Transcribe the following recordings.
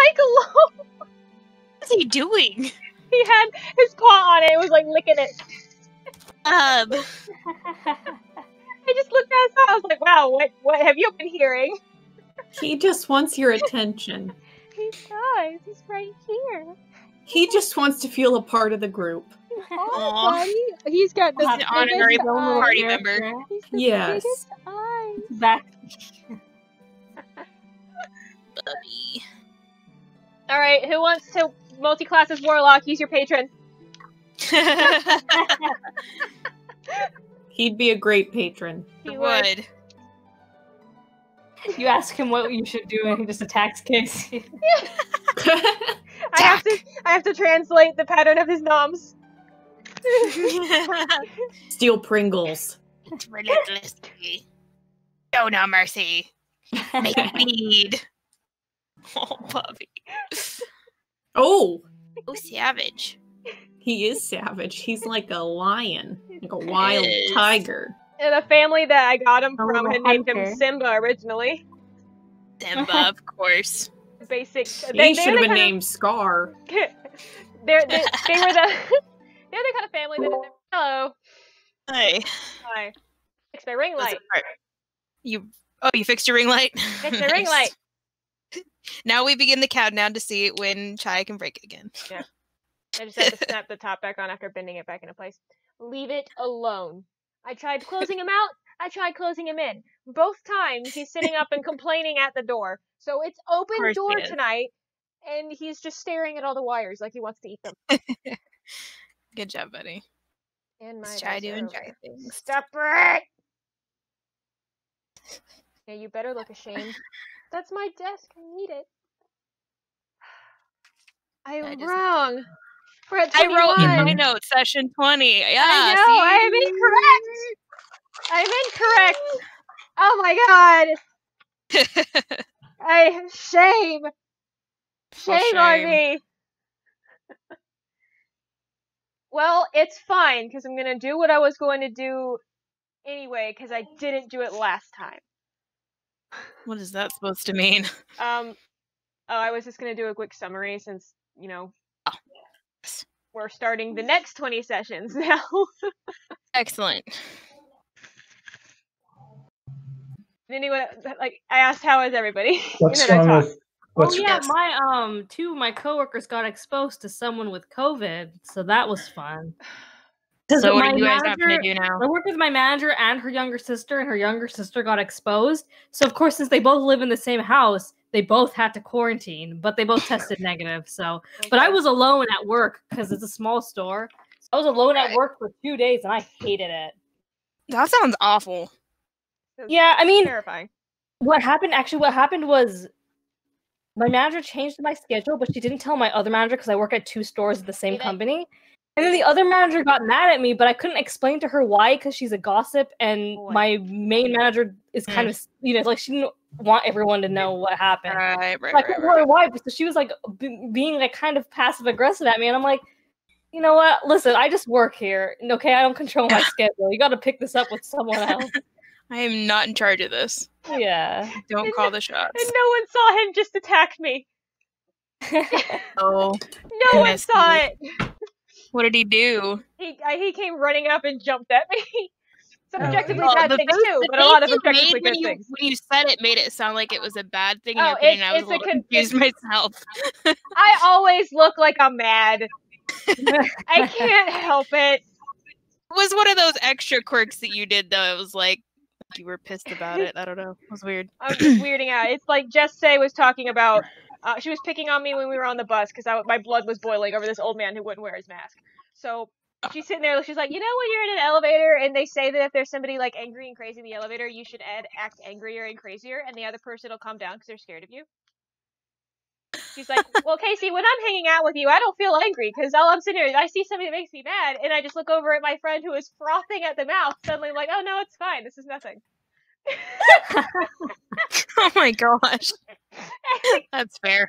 Mike alone. What's he doing? He had his paw on it. It was like licking it. I just looked outside. I was like, wow, what have you been hearing? He just wants your attention. He does. He's right here. He just wants to feel a part of the group. Oh, buddy. He's got the He's an honorary biggest party eyes. member. He's the Yes. biggest eyes. Back. Bubby. All right, who wants to multi-class as Warlock? He's your patron. He'd be a great patron. He would. You ask him what you should do, and he just attacks Casey. I have to translate the pattern of his noms. Steal Pringles. Relentlessly. Show no mercy. Make it bleed. Oh, Bubby. Oh! Oh, savage. He is savage. He's like a lion. Like a wild Yes. tiger. And the family that I got him A from little had named him hunter. Simba originally. Simba, of course. Basic. He should have been named Scar. They were the they're the kind of family that hello. Hey. Hi. Fix my ring light. You fixed your ring light? Fix my ring light. Now we begin the countdown to see when Chai can break it again. Yeah. I just had to snap the top back on after bending it back into place. Leave it alone. I tried closing him out. I tried closing him in. Both times he's sitting up and complaining at the door. So it's open course door he is. tonight, and he's just staring at all the wires like he wants to eat them. Good job, buddy. And my Let's try dice are doing over. Chai things. Stop it! Yeah, you better look ashamed. That's my desk. I need it. I'm I just- wrong. We're at I wrote in 21. my notes, session 20. Yeah, I know, see? I'm incorrect. I'm incorrect. Oh my god. Shame. Shame on shame. me. Well, it's fine, because I'm going to do what I was going to do anyway, because I didn't do it last time. What is that supposed to mean? I was just going to do a quick summary since, you know, Oh. we're starting the next 20 sessions now. Excellent. Anyone, like, I asked how is everybody? What's And then I wrong talked. with what's yeah, Yes. my two of my coworkers got exposed to someone with COVID, so that was fun. So what my are you guys having to manager- do now? I work with my manager and her younger sister, and her younger sister got exposed. So of course, since they both live in the same house, they both had to quarantine, but they both tested negative. So, but I was alone at work because it's a small store. So I was alone at work for 2 days, and I hated it. That sounds awful. Yeah, I mean, Terrifying. what happened was my manager changed my schedule, but she didn't tell my other manager because I work at 2 stores at the same Did I- company. And then the other manager got mad at me, but I couldn't explain to her why because she's a gossip, and Boy. my main manager is kind of, like she didn't want everyone to know what happened. Right. I couldn't tell her why, so she was like being like kind of passive aggressive at me, and I'm like, you know what? Listen, I just work here, okay? I don't control my schedule. You got to pick this up with someone else. I am not in charge of this. Yeah. Don't call the shots. And no one saw him just attack me. Oh, No one missed saw you. it. what did he do? He came running up and jumped at me. Some Oh, objectively Oh, bad the things face- too, the but a lot of face you objectively made when good you, things. when you said it made it sound like it was a bad thing in Oh, your opinion. I was it's a little a confused myself. I always look like I'm mad. I can't help it. It was one of those extra quirks that you did, though. It was like you were pissed about it. I don't know. It was weird. I'm just weirding out. It's like Jess Say was talking about. She was picking on me when we were on the bus because my blood was boiling over this old man who wouldn't wear his mask. So she's sitting there. She's like, you know, when you're in an elevator and they say that if there's somebody like angry and crazy in the elevator, you should act angrier and crazier, and the other person will calm down because they're scared of you. She's like, well, Casey, when I'm hanging out with you, I don't feel angry because all I'm sitting here is I see somebody that makes me mad, and I just look over at my friend who is frothing at the mouth. Suddenly, I'm like, oh no, it's fine. This is nothing. Oh my gosh. That's fair.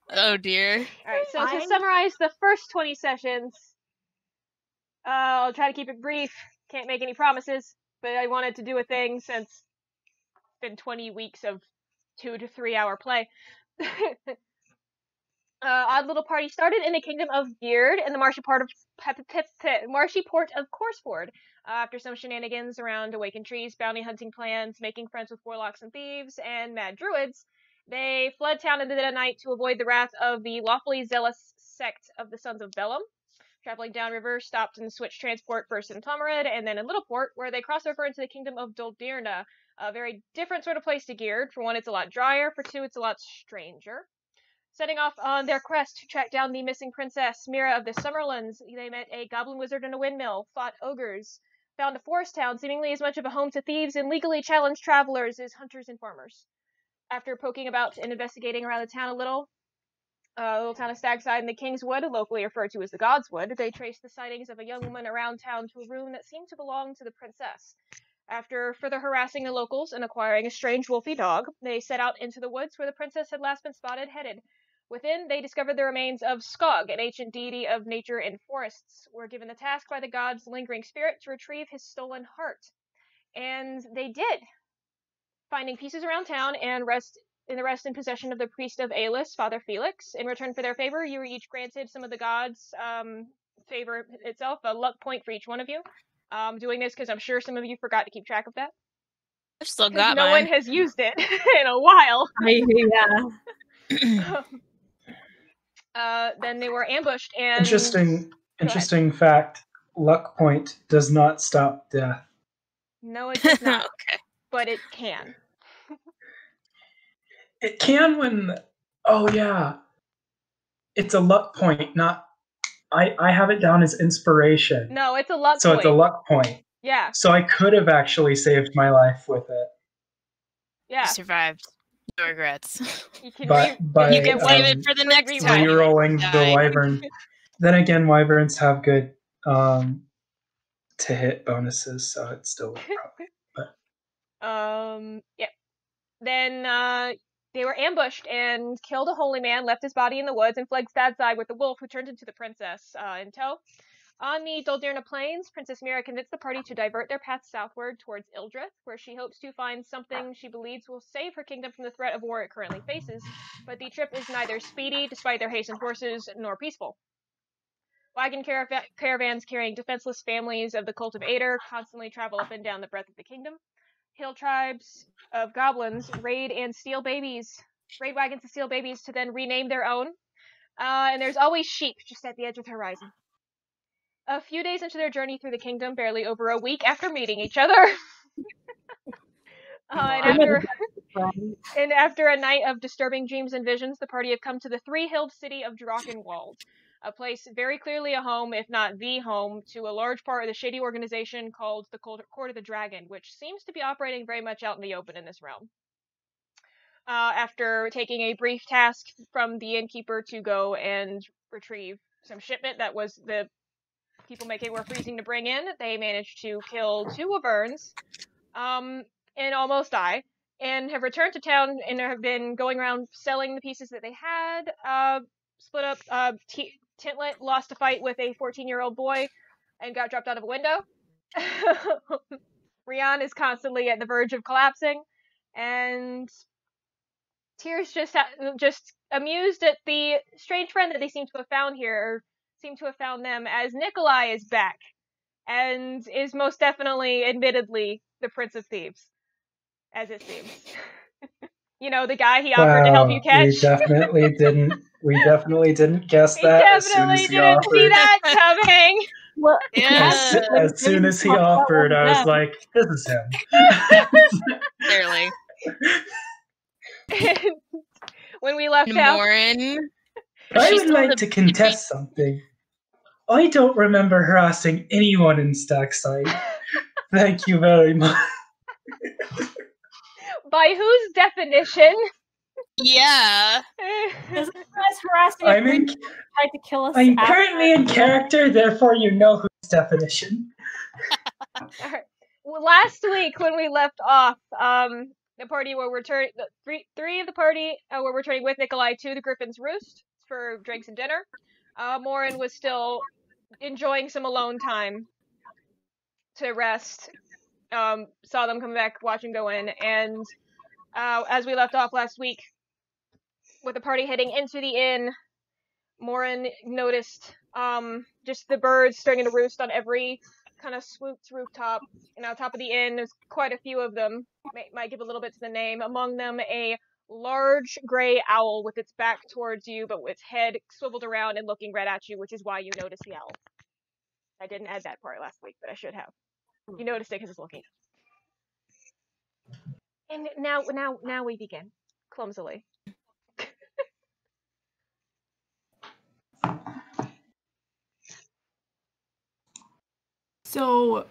Oh dear. Alright, so to summarize the first 20 sessions, I'll try to keep it brief. Can't make any promises, but I wanted to do a thing since it's been 20 weeks of 2 to 3 hour play. Odd little party started in the kingdom of Beard in the marshy port of Corseford. After some shenanigans around awakened trees, bounty hunting plans, making friends with warlocks and thieves, and mad druids, they fled town in the dead of night to avoid the wrath of the lawfully zealous sect of the Sons of Bellum. Traveling downriver, stopped and switched transport first in Tomarid and then in Littleport, where they crossed over into the kingdom of Doldirna, a very different sort of place to Geared. For one, it's a lot drier. For two, it's a lot stranger. Setting off on their quest to track down the missing princess, Mira of the Summerlands, they met a goblin wizard in a windmill, fought ogres, found a forest town seemingly as much of a home to thieves and legally challenged travelers as hunters and farmers. After poking about and investigating around the town a little town of Stagside in the King's Wood, locally referred to as the God's Wood, they traced the sightings of a young woman around town to a room that seemed to belong to the princess. After further harassing the locals and acquiring a strange wolfy dog, they set out into the woods where the princess had last been spotted headed. Within, they discovered the remains of Skog, an ancient deity of nature and forests, were given the task by the god's lingering spirit to retrieve his stolen heart. And they did, finding pieces around town and rest in possession of the priest of Aelus, Father Felix. In return for their favor, you were each granted some of the gods' favor itself, a luck point for each one of you. Doing this because I'm sure some of you forgot to keep track of that. I've still got no mine. one has used it in a while. Then they were ambushed and... Interesting fact. Luck point does not stop death. No, it does not. Okay. But it can. It can when... Oh, yeah. It's a luck point, not... I have it down as inspiration. No, it's a luck point. So it's a luck point. Yeah. So I could have actually saved my life with it. Yeah. You survived. No regrets. You can but you can save it for the next time. Rerolling the wyvern. Then again, wyverns have good to hit bonuses, so it still would probably. Yeah. Then they were ambushed and killed a holy man, left his body in the woods, and fled Stadside with the wolf, who turned into the princess in tow. On the Doldirna Plains, Princess Mira convinced the party to divert their path southward towards Ildrith, where she hopes to find something she believes will save her kingdom from the threat of war it currently faces, but the trip is neither speedy, despite their hastened horses, nor peaceful. Wagon caravans carrying defenseless families of the cult of Ader constantly travel up and down the breadth of the kingdom. Hill tribes of goblins raid wagons to steal babies to then rename their own. And there's always sheep just at the edge of the horizon. A few days into their journey through the kingdom, barely over a week after meeting each other, and after a night of disturbing dreams and visions, the party have come to the three-hilled city of Drachenwald, a place very clearly a home, if not the home, to a large part of the shady organization called the Court of the Dragon, which seems to be operating very much out in the open in this realm. After taking a brief task from the innkeeper to go and retrieve some shipment that was the people making were freezing to bring in, they managed to kill 2 wyverns, and almost die, and have returned to town and have been going around selling the pieces that they had, split up. Tintlet lost a fight with a 14-year-old boy and got dropped out of a window. Rhian is constantly at the verge of collapsing, and Tears just amused at the strange friend that they seem to have found here, or seem to have found them, as Nikolai is back, and is most definitely, admittedly, the Prince of Thieves, as it seems. You know, the guy he offered to help you catch. We definitely didn't guess that. As soon as he didn't see that coming. Well, as soon as he offered, I was like, "This is him." Clearly. When we left out, Morrin. I would like to contest something. I don't remember harassing anyone in Stackside. Thank you very much. By whose definition? Yeah. Does it harassing tried to kill us? I'm currently in character, therefore you know whose definition. Right. Well, last week when we left off, the party were returning. Three of the party were returning with Nikolai to the Griffin's Roost for drinks and dinner. Morrin was still enjoying some alone time to rest. Saw them come back, watch him go in, and as we left off last week, with the party heading into the inn, Morrin noticed just the birds starting to roost on every kind of swooped rooftop. And on top of the inn, there's quite a few of them. Might give a little bit to the name. Among them, a large gray owl with its back towards you, but with its head swiveled around and looking right at you, which is why you notice the owl. I didn't add that part last week, but I should have. You noticed it because it's looking. And now we begin, clumsily. So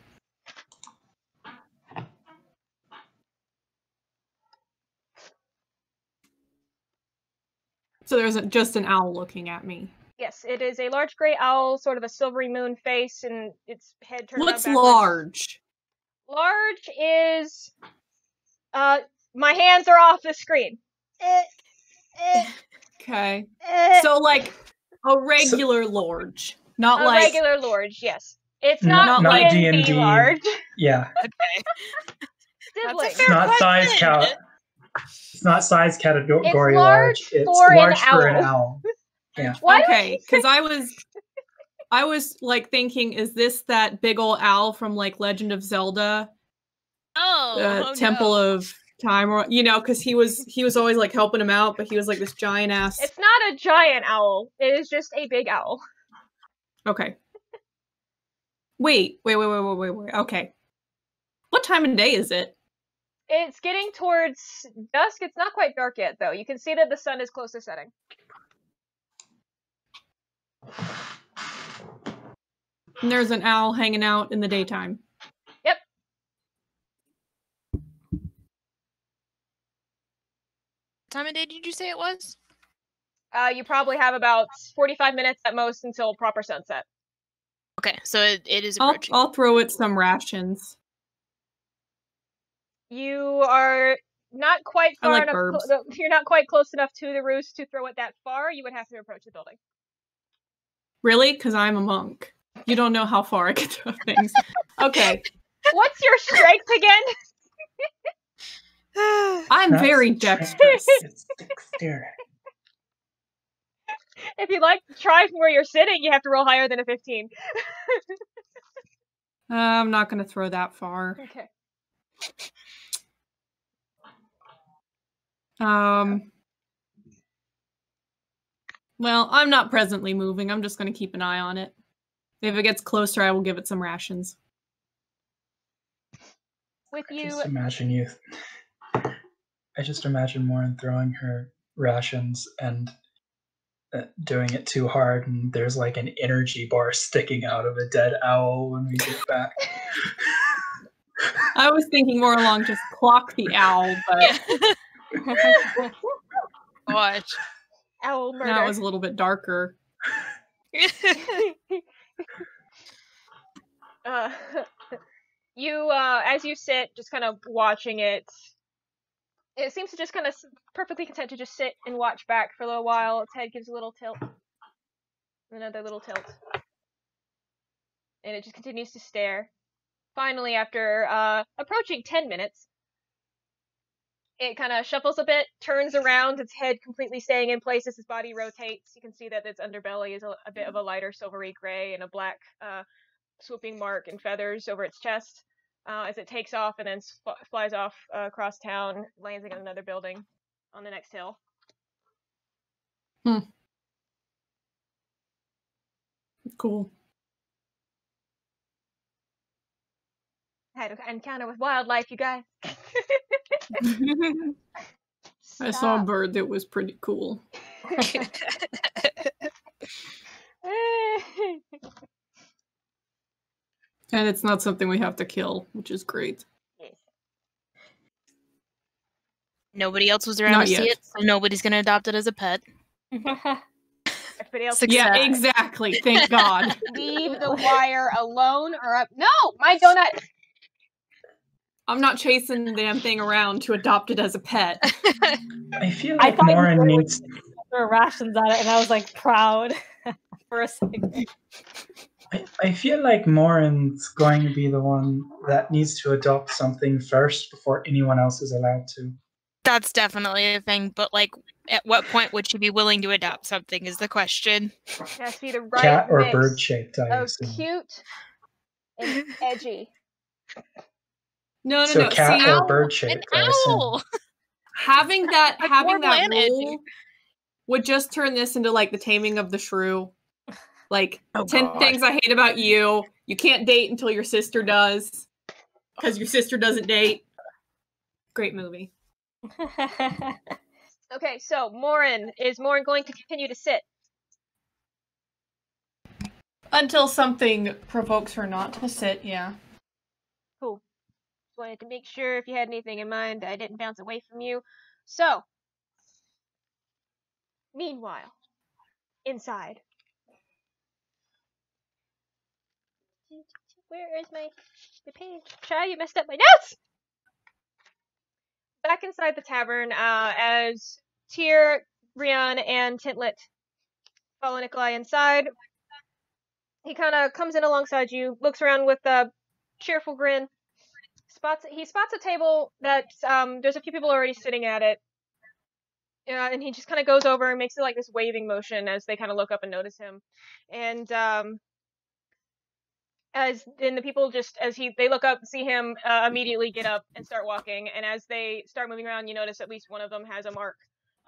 there's just an owl looking at me. Yes, it is a large gray owl, sort of a silvery moon face, and its head turned What's backwards. large? Large is, my hands are off the screen. Okay. So like a regular large, not A like regular large, yes. It's not Not D&D D&D. large. Yeah. Okay. Sibling. It's not size count. It's not size category It's large. large It's for an large for an owl. owl. Yeah. Why would okay, you because I was like thinking, is this that big old owl from like Legend of Zelda? Temple of Time, or because he was always like helping him out, but he was like this giant ass. It's not a giant owl. It is just a big owl. Okay. Wait. Okay. What time of day is it? It's getting towards dusk. It's not quite dark yet, though. You can see that the sun is close to setting. And there's an owl hanging out in the daytime. Yep. What time of day did you say it was? You probably have about 45 minutes at most until proper sunset. Okay, so it is approaching. I'll throw it some rations. You are not quite I far like enough. birds. You're not quite close enough to the roost to throw it that far. You would have to approach the building. Really? Because I'm a monk. You don't know how far I can throw things. Okay. What's your strength again? I'm That's very dexterous. It's dexterity. If you'd like to try from where you're sitting, you have to roll higher than a 15. I'm not going to throw that far. Okay. Well, I'm not presently moving. I'm just going to keep an eye on it. If it gets closer, I will give it some rations. With you, I just imagine Morrin throwing her rations and doing it too hard, and there's like an energy bar sticking out of a dead owl when we get back. I was thinking more along just clock the owl, but Watch. owl murder. that was a little bit darker. You, as you sit, just kind of watching it, it seems to just kind of perfectly content to just sit and watch back for a little while. Its head gives a little tilt. Another little tilt. And it just continues to stare. Finally, after approaching 10 minutes, it kind of shuffles a bit, turns around, its head completely staying in place as its body rotates. You can see that its underbelly is a bit of a lighter silvery gray and a black swooping mark and feathers over its chest as it takes off and then flies off across town, landing on another building on the next hill. Cool. Had an encounter with wildlife, you guys. I saw a bird that was pretty cool. And it's not something we have to kill, which is great. Yes. Nobody else was around Not to see yet. it, so nobody's gonna adopt it as a pet. Everybody else, Yeah, exactly. Thank God. leave the wire alone or up. No, my donut. I'm not chasing the damn thing around to adopt it as a pet. I feel I like thought you Morrin were needs. throw rations at it, and I was like proud for a second. I feel like Morrin's going to be the one that needs to adopt something first before anyone else is allowed to. That's definitely a thing, but like At what point would she be willing to adopt something is the question. It has to be the right Cat or mix bird shaped, I of assume. cute and edgy. No. So cat See, or bird An shaped, I assume. owl! having that Like having warble that and edgy. rule would just turn this into like the Taming of the Shrew. Like 10 God. things I hate about you. You can't date until your sister does, because your sister doesn't date. Great movie. Okay, so Morrin. Is Morrin going to continue to sit? Until something provokes her not to sit, yeah. Cool. Just wanted to make sure if you had anything in mind, I didn't bounce away from you. So, meanwhile, inside. Where is the page? Child, you messed up my notes! Back inside the tavern, as Tyr, Rhian, and Tintlet follow Nikolai inside, he kind of comes in alongside you, looks around with a cheerful grin. He spots a table that there's a few people already sitting at it, and he just kind of goes over and makes it like this waving motion as they kind of look up and notice him. And the people just they look up, see him, immediately get up and start walking. And as they start moving around, you notice at least one of them has a mark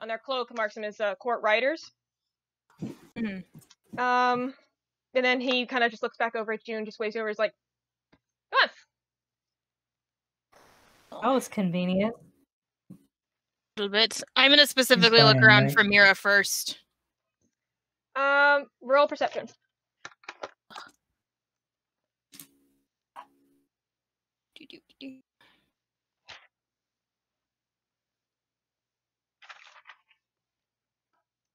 on their cloak, marks them as court riders. Mhm. And then he kind of just looks back over at you and just waves over. He's like, "Come on." That was convenient. A little bit. I'm gonna specifically He's look fine, around right? for Mira first. Roll perception.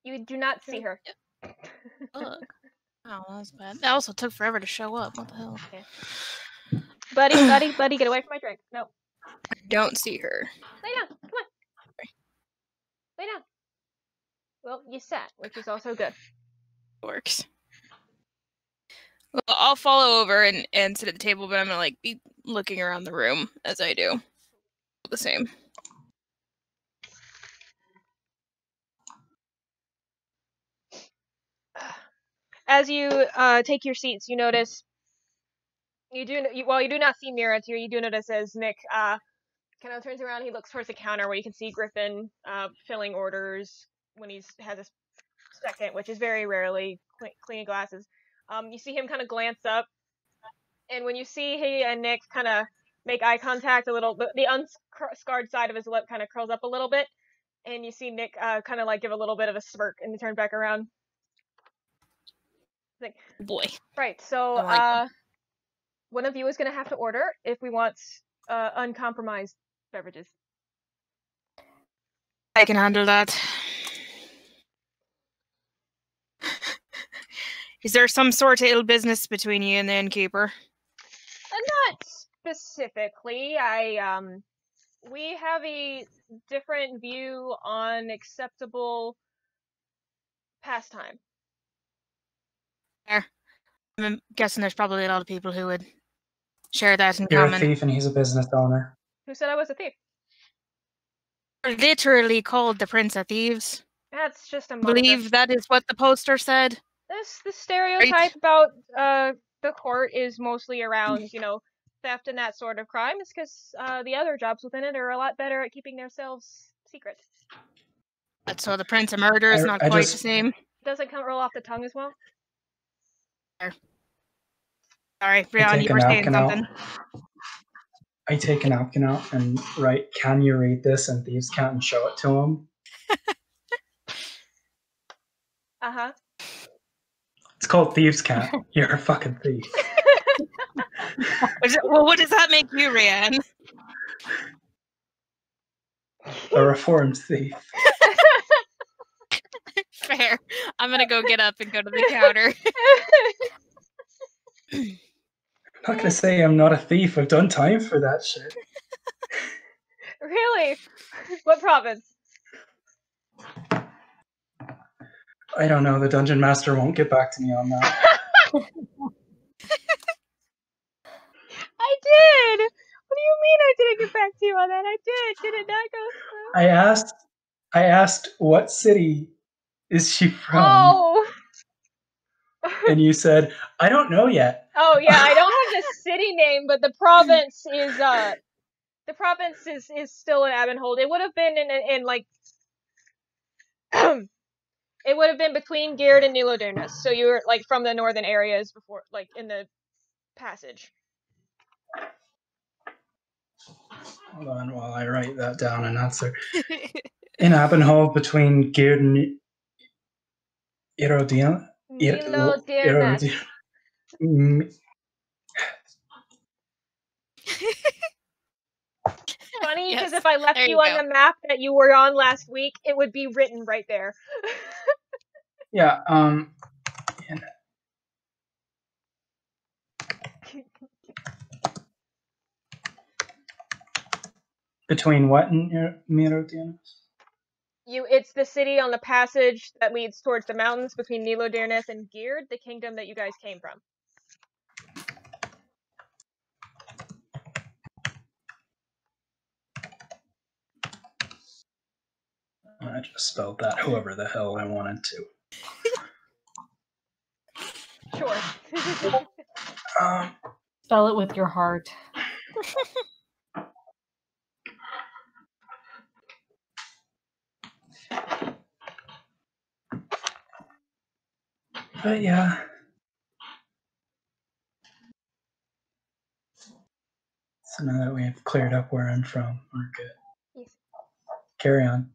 You do not see her. Look. Oh, that was bad. That also took forever to show up. What the hell? Buddy, get away from my drink. No. I don't see her. Lay down. Come on. Lay down. Well, you sat, which is also good. Works. Well, I'll follow over and sit at the table, but I'm gonna be looking around the room as I do. The same. As you take your seats, you notice while you do not see Mira here, you do notice as Nick kind of turns around, he looks towards the counter where you can see Griffin filling orders when he has a second, which is very rarely cleaning glasses. You see him kind of glance up, and when you see he and Nick kind of make eye contact a little, the unscarred side of his lip kind of curls up a little bit, and you see Nick kind of give a little bit of a smirk and turn back around. Like, boy. Right, so one of you is going to have to order if we want uncompromised beverages. I can handle that. Is there some sort of ill business between you and the innkeeper? Not specifically. We have a different view on acceptable pastime. I'm guessing there's probably a lot of people who would share that in You're common. a thief and he's a business owner. Who said I was a thief? We're literally called the Prince of Thieves. That's just a I moniker. believe that is what the poster said. The stereotype about the court is mostly around, theft and that sort of crime. It's because the other jobs within it are a lot better at keeping themselves secret. So the Prince of Murder is not quite the same. Doesn't roll off the tongue as well. Sorry, Rhiannon, you were saying something. I take a napkin out and write, "Can you read this?" and Thieves' Cant and show it to him. Uh-huh. It's called Thieves' Cant. You're a fucking thief. Well, what does that make you, Rhian? A reformed thief. Fair. I'm gonna go get up and go to the counter. I'm not gonna say I'm not a thief. I've done time for that shit. Really? What province? I don't know. The dungeon master won't get back to me on that. I did! What do you mean I didn't get back to you on that? I did! Did it not go through? I asked I asked, what city is she from? Oh! And you said, I don't know yet. Oh yeah, I don't have the city name, but the province is still in Abbenhold. It would have been in like it would have been between Geared and Nilodernus. So you were like from the northern areas before, like in the passage. Hold on while I write that down and answer. In Abbenhold between Geared and Nilodernus. Funny, because Yes, if I left there you you on go. the map that you were on last week, it would be written right there. Yeah, between what and Nilodernus? It's the city on the passage that leads towards the mountains between Nilodernus and Geared, the kingdom that you guys came from. I just spelled that however the hell I wanted to. Sure. Spell it with your heart. But yeah. So now that we've cleared up where I'm from, we're good. Yes. Carry on.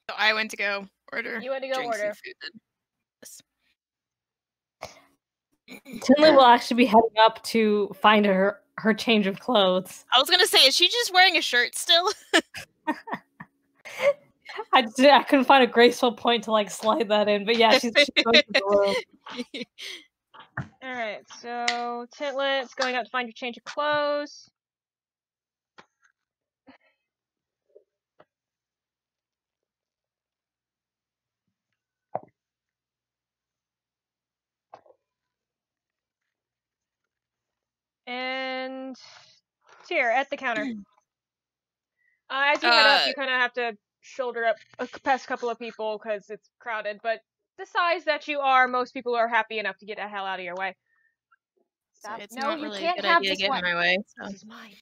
So I went to go order. You went to go drinks and order. food then. Yes. Tintlet will actually be heading up to find her change of clothes. I was gonna say, is she just wearing a shirt still? I couldn't find a graceful point to like slide that in, but yeah, she's going to the room. Alright, so Tintlet's going out to find your change of clothes. And it's here at the counter. As you head up, you kind of have to shoulder up past a couple of people because it's crowded, but the size that you are, most people are happy enough to get the hell out of your way. So it's No, not you really can't a good have idea to this get one. in my way. So. This is mine.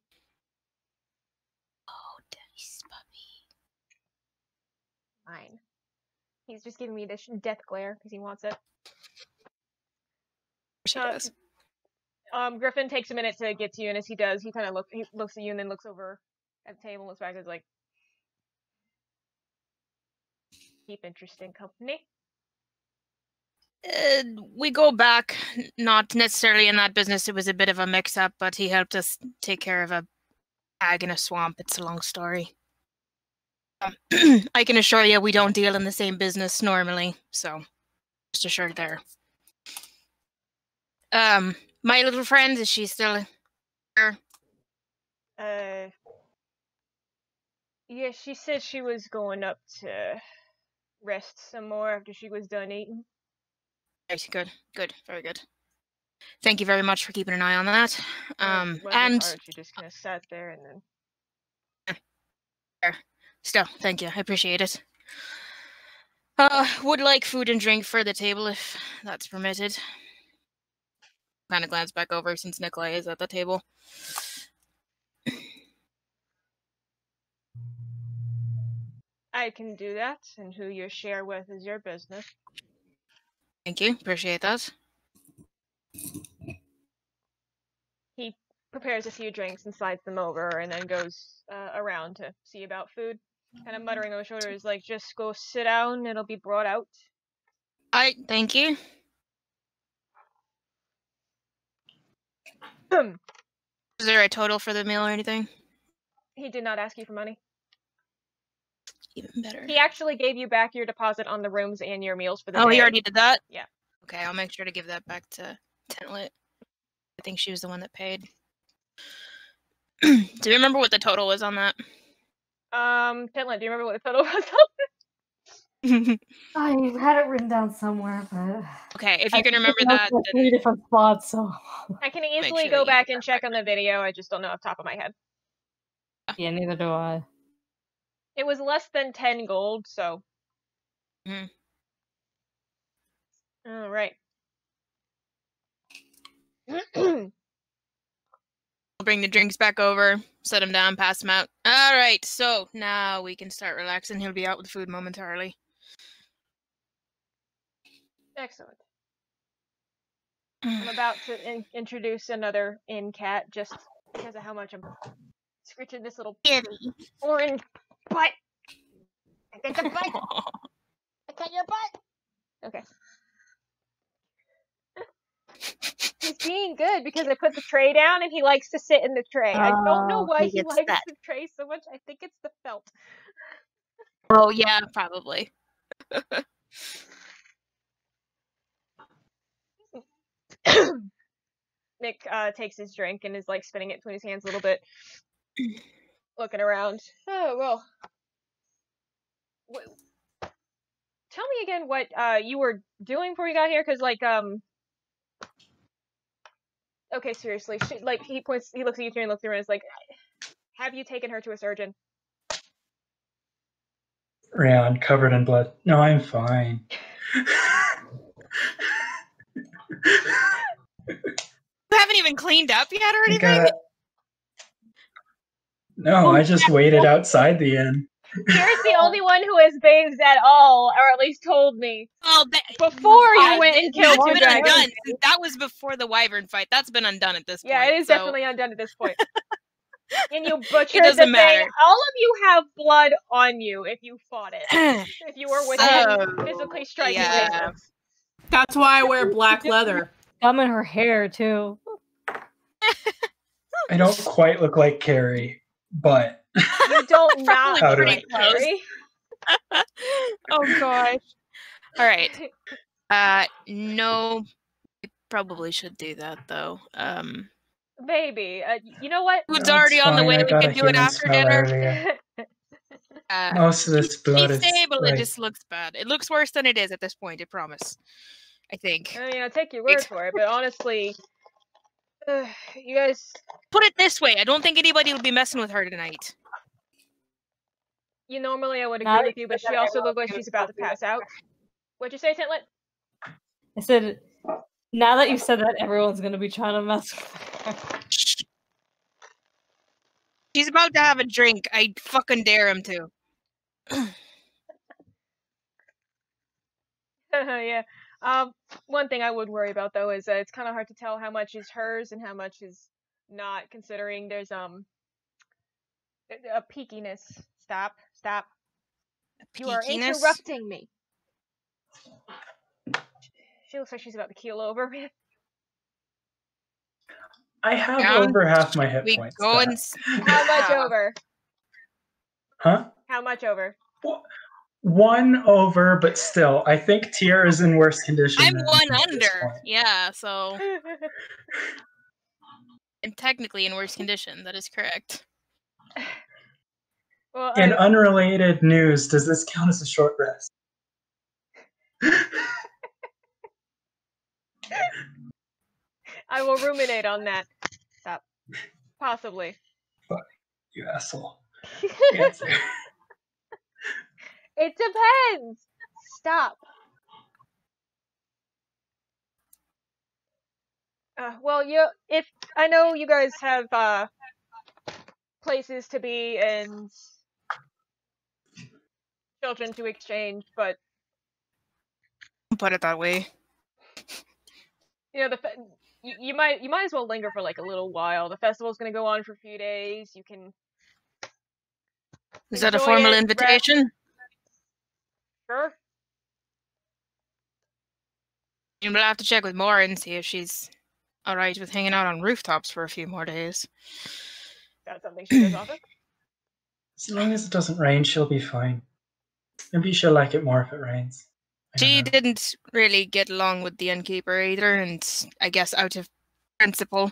Oh, nice puppy. Mine. He's just giving me this death glare because he wants it. She does. Griffin takes a minute to get to you, and as he does, he kind of looks at you and then looks over at the table and looks back and is like, keep interesting company. We go back, not necessarily in that business. It was a bit of a mix-up, but he helped us take care of a hag in a swamp. It's a long story. I can assure you we don't deal in the same business normally, so just assured there. My little friend, is she still here? Yeah, she said she was going up to rest some more after she was done eating. Right, good, very good. Thank you very much for keeping an eye on that. It wasn't And hard. She just kind of sat there and then. still, thank you. I appreciate it. Would like food and drink for the table if that's permitted. Kind of glance back over since Nikolai is at the table. I can do that, and who you share with is your business. Thank you. Appreciate that. He prepares a few drinks and slides them over, and then goes around to see about food. Kind of muttering over his shoulders, like, just go sit down, it'll be brought out. Thank you. Is there a total for the meal or anything? He did not ask you for money. Even better. He actually gave you back your deposit on the rooms and your meals for the day. Oh, he already did that? Yeah. Okay, I'll make sure to give that back to Tintlet. I think she was the one that paid. Do you remember what the total was on that? Tintlet, do you remember what the total was on I had it written down somewhere, but Okay, if you can remember I that, think it's then 3 different spots. So I can easily sure go that you back get and that check back. on the video. I just don't know off the top of my head. yeah, neither do I. It was less than 10 gold, so. Mhm. All right. I'll bring the drinks back over, set them down, pass them out. All right, so now we can start relaxing. He'll be out with food momentarily. Excellent. I'm about to introduce another inn cat just because of how much I'm scratching this little orange butt. I got your butt. I got your butt. Okay. He's being good because I put the tray down and he likes to sit in the tray. I don't know why he likes that. the tray so much. I think it's the felt. Oh yeah, probably. Nick takes his drink and is like spinning it between his hands a little bit, looking around. Oh well. Tell me again what you were doing before you got here, because like okay, seriously, like he looks at you three and looks around and is like, have you taken her to a surgeon? Rhian, covered in blood. No, I'm fine. You haven't even cleaned up yet or I anything? No, I just waited outside the inn. Here's the only one who has bathed at all, or at least told me. Well, Before you went and killed that's two been dragons. undone. That was before the wyvern fight. That's been undone at this point. Yeah, it is so definitely undone at this point. And you butchered the doesn't thing. matter. All of you have blood on you if you fought it. If you were within physically striking distance. That's why I wear black leather. Gum in her hair too. I don't quite look like Carrie, but You don't not How look do like I- Carrie. Oh gosh. All right. No, we probably should do that though. Maybe. You know what? Food's No, it's already on the fine, way. I We got can a do it human after smell dinner. earlier. Most of this blood Be is stable. like, It just looks bad. It looks worse than it is at this point. I promise. I think. I'll take your word for it, but honestly, you guys, Put it this way: I don't think anybody will be messing with her tonight. normally I would agree Now with you, but she also looks like she's about to pass out. What'd you say, Tintlet? I said, now that you said that, everyone's gonna be trying to mess with her. She's about to have a drink. I fucking dare him to. Yeah. One thing I would worry about though is it's kind of hard to tell how much is hers and how much is not, considering there's a peakiness. Stop. You are Peakiness? interrupting me. She looks like she's about to keel over. I have Down. over half my hit We points. go back. and How much over? Huh? How much over? 1 over, but still, I think Tier is in worse condition. I'm than 1 me at this under. point. Yeah, so and technically in worse condition. That is correct. Well, In unrelated news, does this count as a short rest? I will ruminate on that. Stop. Possibly. Fuck you, asshole. Answer. It depends. Stop. Well, if I know you guys have places to be and children to exchange, but Put it that way. you might as well linger for like a little while. The festival's gonna go on for a few days. You can. Is that a enjoy formal it, invitation? Sure. And we'll have to check with Morrin and see if she's alright with hanging out on rooftops for a few more days. That's something she does often. As long as it doesn't rain, she'll be fine. Maybe she'll like it more if it rains. I don't She know. didn't really get along with the innkeeper either, and I guess out of principle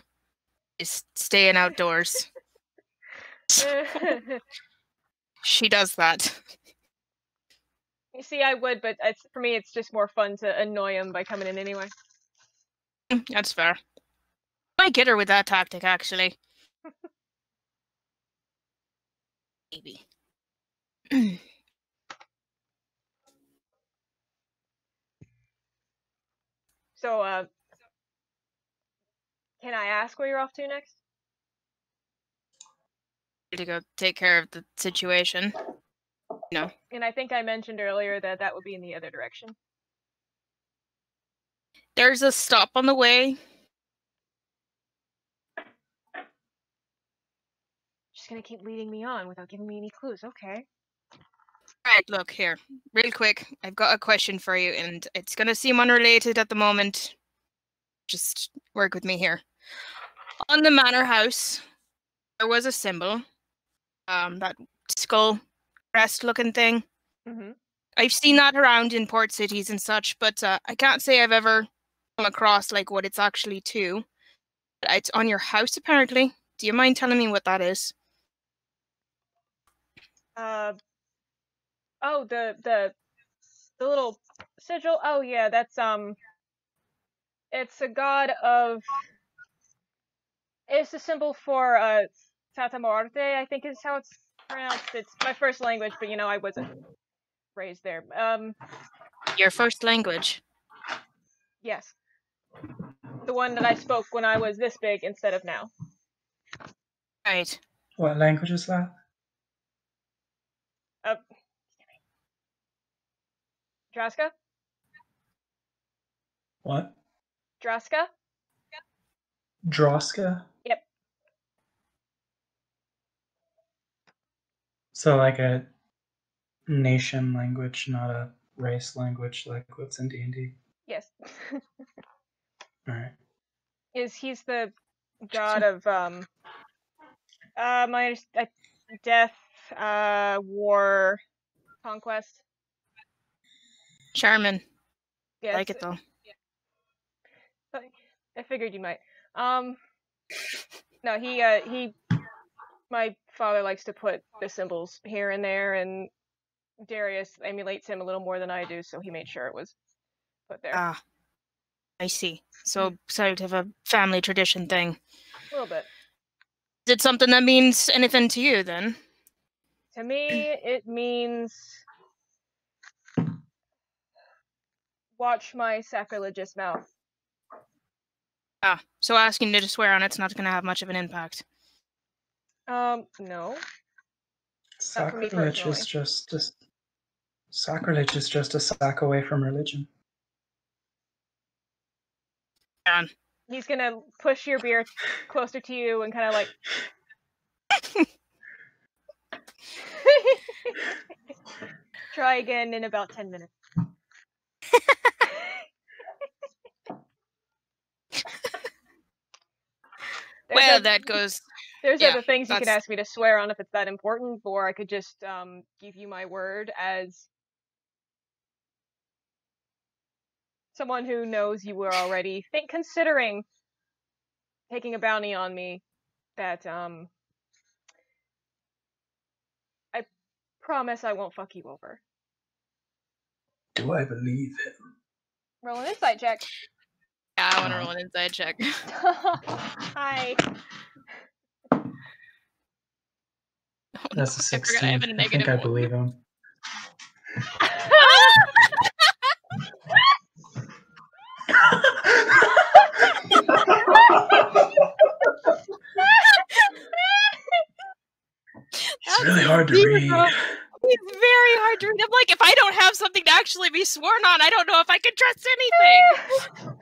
is staying outdoors. She does that. You see, I would, but for me, it's just more fun to annoy him by coming in anyway. That's fair. I might get her with that tactic, actually. Maybe. So, can I ask where you're off to next? To go take care of the situation. No. And I think I mentioned earlier that would be in the other direction. There's a stop on the way. She's gonna keep leading me on without giving me any clues. Okay. Alright, look here. Real quick, I've got a question for you, and it's gonna seem unrelated at the moment. Just work with me here. On the manor house, there was a symbol. That skull crest looking thing. Mm-hmm. I've seen that around in port cities and such, but I can't say I've ever come across like what it's actually to. It's on your house, apparently. Do you mind telling me what that is? Oh, the little sigil. Oh yeah, that's it's a god of. It's a symbol for Santa Muerte, I think is how it's pronounced. It's my first language, but I wasn't raised there. Your first language? Yes. The one that I spoke when I was this big instead of now. Right. What language is that? Draska? What? Draska? Droska? Yep. So like a nation language, not a race language like what's in D&D. Yes. Alright. He's the god of death, war, conquest. Charmin. Yes. I like it though. I figured you might. No, he my father likes to put the symbols here and there, and Darius emulates him a little more than I do, so he made sure it was put there. Ah, I see. So sort of a family tradition thing. A little bit. Is it something that means anything to you then? To me, it means watch my sacrilegious mouth. Ah, so asking you to swear on it's not going to have much of an impact. No. Sacrilege is just sacrilege is just a sack away from religion. He's gonna push your beer closer to you and kind of like. Try again in about 10 minutes. That goes. There's other things you can ask me to swear on if it's that important, or I could just give you my word as someone who knows you were already considering taking a bounty on me. That I promise I won't fuck you over. Do I believe him? Roll an insight check. Yeah, I want to roll an insight check. Hi. That's a 16. I have a I think I believe him. It's really hard to read. It's very hard to read. I'm like, if I don't have something to actually be sworn on, I don't know if I can trust anything.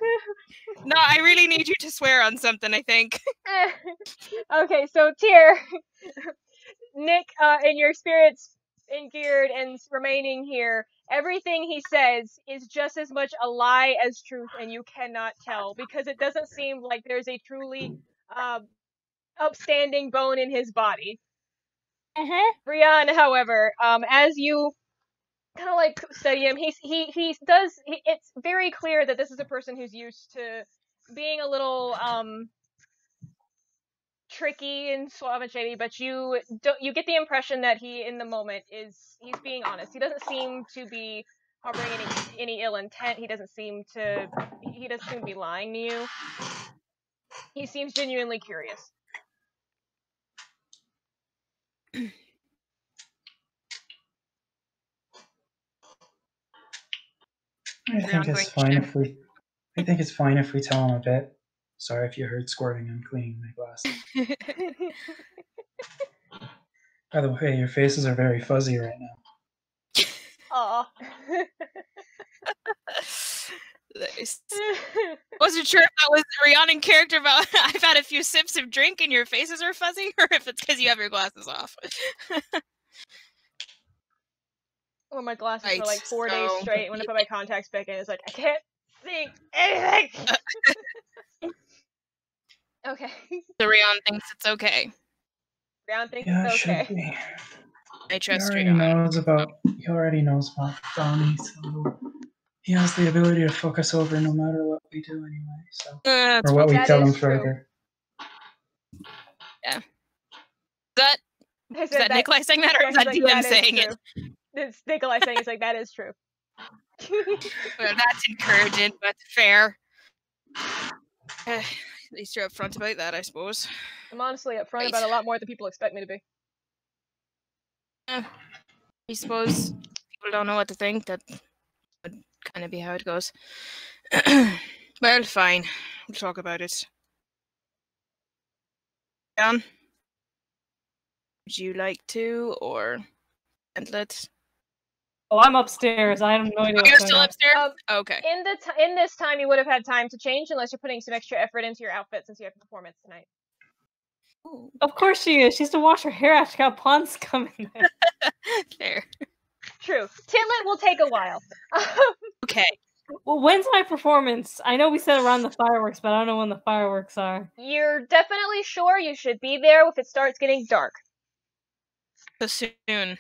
No, I really need you to swear on something, I think. Okay, so Tyr, Nick, and your spirits in Geared and remaining here, everything he says is just as much a lie as truth, and you cannot tell, because it doesn't seem like there's a truly upstanding bone in his body. Rhian, however, as you kind of like study him, it's very clear that this is a person who's used to being a little tricky and suave and shady, but you get the impression that he, in the moment, he's being honest. He doesn't seem to be harboring any ill intent. He doesn't seem to be lying to you. He seems genuinely curious. I think it's fine if we tell him a bit. Sorry if you heard squirting. I'm cleaning my glasses. By the way, your faces are very fuzzy right now. Aw. Wasn't sure if that was Rhiannon character about I've had a few sips of drink and your faces are fuzzy, or if it's because you have your glasses off. Or my glasses for Right, like 4 days straight. When I put my contacts back in, it's like I can't see anything. Okay. So Rhiannon thinks it's okay. Rhiannon thinks Yeah, it it's okay. should be. I trust He Rhiannon. already knows about Donnie, so he has the ability to fuck us over no matter what we do anyway. So or what we tell him further. Yeah. Is that Nikolai saying that, or is that like, DM saying it? It's Nikolai saying it's like, that is true. Well, that's encouraging, but fair. At least you're upfront about that, I suppose. I'm honestly upfront about a lot more than people expect me to be. I suppose people don't know what to think. That would kind of be how it goes. Well, fine. We'll talk about it. John? Would you like to, or Tintlet? Oh, I'm upstairs. I have no idea. You're still upstairs? Okay. In this time, you would have had time to change, unless you're putting some extra effort into your outfit since you have a performance tonight. Ooh. Of course she is. She has to wash her hair after she got ponds coming there. Fair. True. Tintlet will take a while. Okay. Well, when's my performance? I know we said around the fireworks, but I don't know when the fireworks are. You're definitely sure you should be there if it starts getting dark. So soon.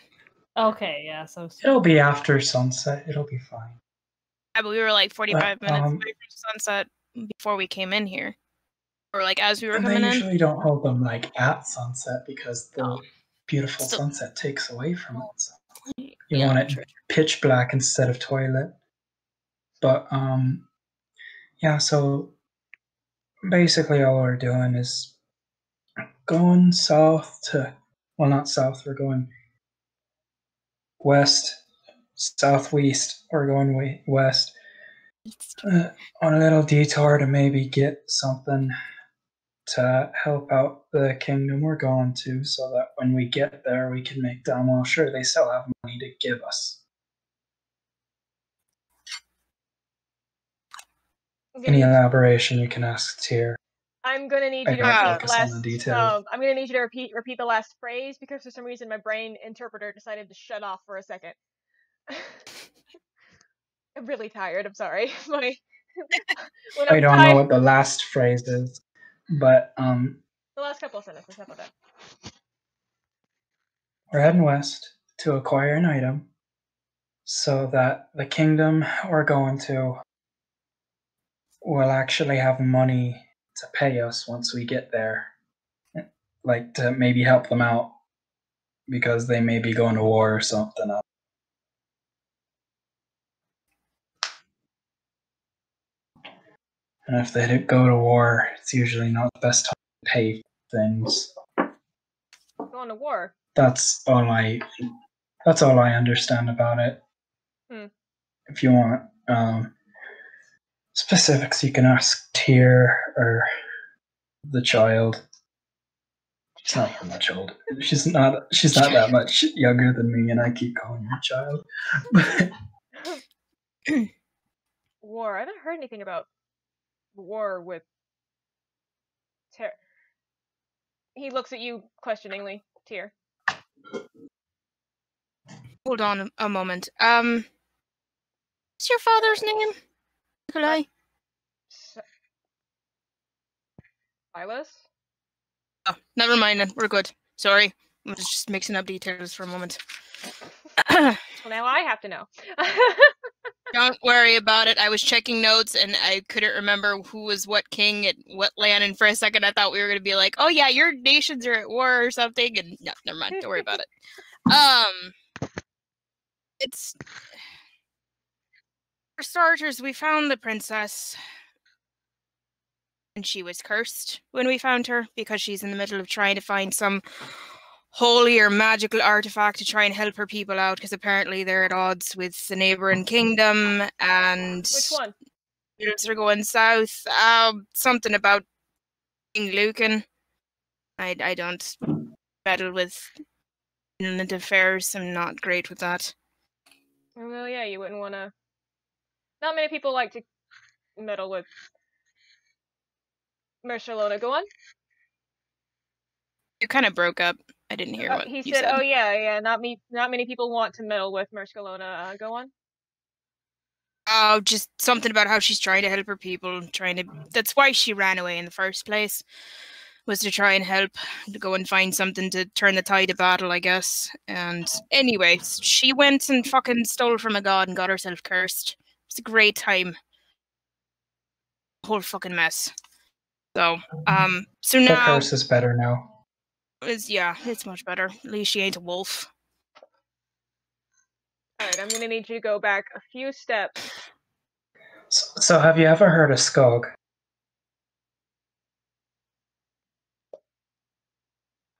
Okay, yeah, so It'll be after sunset. It'll be fine. Yeah, but we were like 45 minutes away from sunset before we came in here. Or like as we were coming in. They usually don't hold them like at sunset because the beautiful sunset takes away from it. So you want it pitch black instead of toilet. But yeah, so basically all we're doing is going south to, well, not south, we're going west, southwest, or going west on a little detour to maybe get something to help out the kingdom we're going to, so that when we get there we can make damn well sure they still have money to give us. Any elaboration you can ask Tyr. I'm gonna need you to repeat the last. I'm gonna need you to repeat the last phrase, because for some reason my brain interpreter decided to shut off for a second. I'm really tired. I'm sorry. I don't know what the last phrase is, but the last couple of sentences. How about that? We're heading west to acquire an item, so that the kingdom we're going to will actually have money to pay us once we get there, like to maybe help them out because they may be going to war or something. And if they go to war, it's usually not the best time to pay things. Going to war. That's all I understand about it. If you want specifics, you can ask Tyr or the child. She's not that much older. She's not that much younger than me, and I keep calling her child. War. I haven't heard anything about war with Tyr. He looks at you questioningly, Tyr. Hold on a moment. What's your father's name, Nikolai? Silas? Oh, never mind then. We're good. Sorry. I was just mixing up details for a moment. Well, now I have to know. Don't worry about it. I was checking notes and I couldn't remember who was what king at what land, and for a second I thought we were going to be like, oh yeah, your nations are at war or something, and no, never mind. Don't worry about it. It's... For starters, we found the princess, and she was cursed when we found her because she's in the middle of trying to find some holy or magical artifact to try and help her people out, because apparently they're at odds with the neighboring kingdom, and Which one? they're going south. Something about King Lucan. I don't meddle with inland affairs. I'm not great with that. Well, yeah, you wouldn't want to. Not many people like to meddle with Barcelona. Go on. You kind of broke up. I didn't hear what He you said, said. "Oh yeah. Not many people want to meddle with Barcelona. Go on." Oh, just something about how she's trying to help her people. That's why she ran away in the first place. Was to try and help, to go and find something to turn the tide of battle, I guess. And anyway, she went and fucking stole from a god and got herself cursed. It was a great time. Whole fucking mess. So now The curse is better now. It's much better. At least she ain't a wolf. Alright, I'm gonna need you to go back a few steps. So have you ever heard of Skog?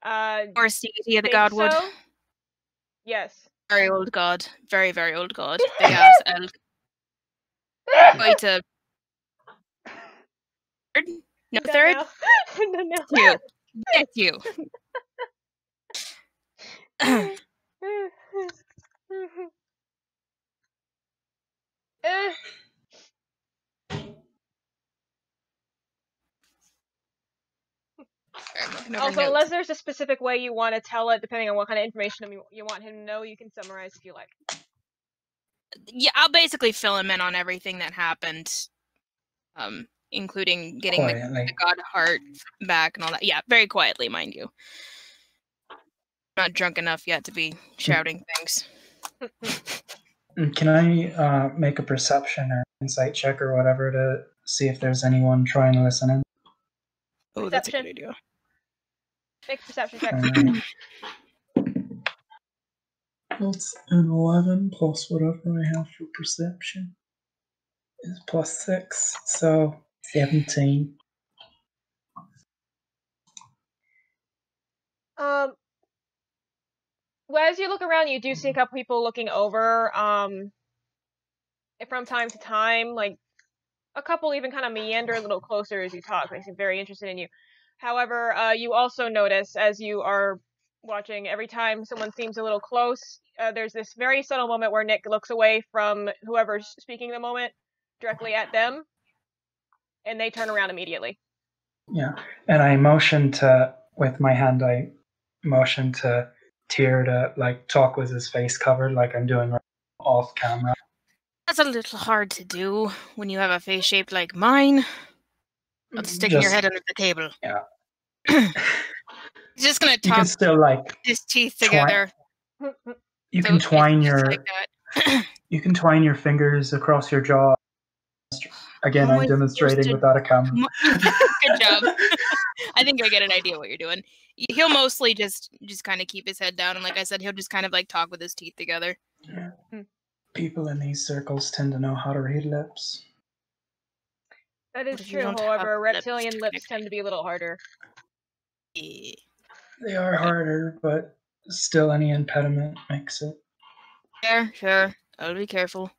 Or deity of the godwood. So? Yes. Very old god. Very, very old god. Big ass elk. Quite a... Third? No, third? No. You. It's you. Also, unless there's a specific way you want to tell it, depending on what kind of information you want him to know, you can summarize if you like. Yeah, I'll basically fill him in on everything that happened, including getting the god heart back and all that. Yeah, very quietly, mind you. Not drunk enough yet to be shouting things. Can I make a perception or insight check or whatever to see if there's anyone trying to listen in? Oh, that's a good idea. Make a perception check. It's an 11 plus whatever I have for perception is plus 6, so 17. Well, as you look around, you do see a couple people looking over. From time to time, like a couple even kind of meander a little closer as you talk. They seem very interested in you. However, you also notice as you are watching, every time someone seems a little close, there's this very subtle moment where Nick looks away from whoever's speaking the moment directly at them, and they turn around immediately. Yeah, and I motion to, with my hand, I motion to Tyr to like talk with his face covered like I'm doing off camera. That's a little hard to do when you have a face shaped like mine. Not sticking your head under the table. Yeah. He's just gonna You talk can still like his teeth together. You can twine your you can twine your fingers across your jaw. Again, I'm demonstrating without a camera. Good job. I think I get an idea what you're doing. He'll mostly just kind of keep his head down, and like I said, he'll just kind of like talk with his teeth together. Yeah. People in these circles tend to know how to read lips. That is true, however, reptilian lips tend to be a little harder. Yeah. They are harder, but still any impediment makes it. Sure. I'll be careful.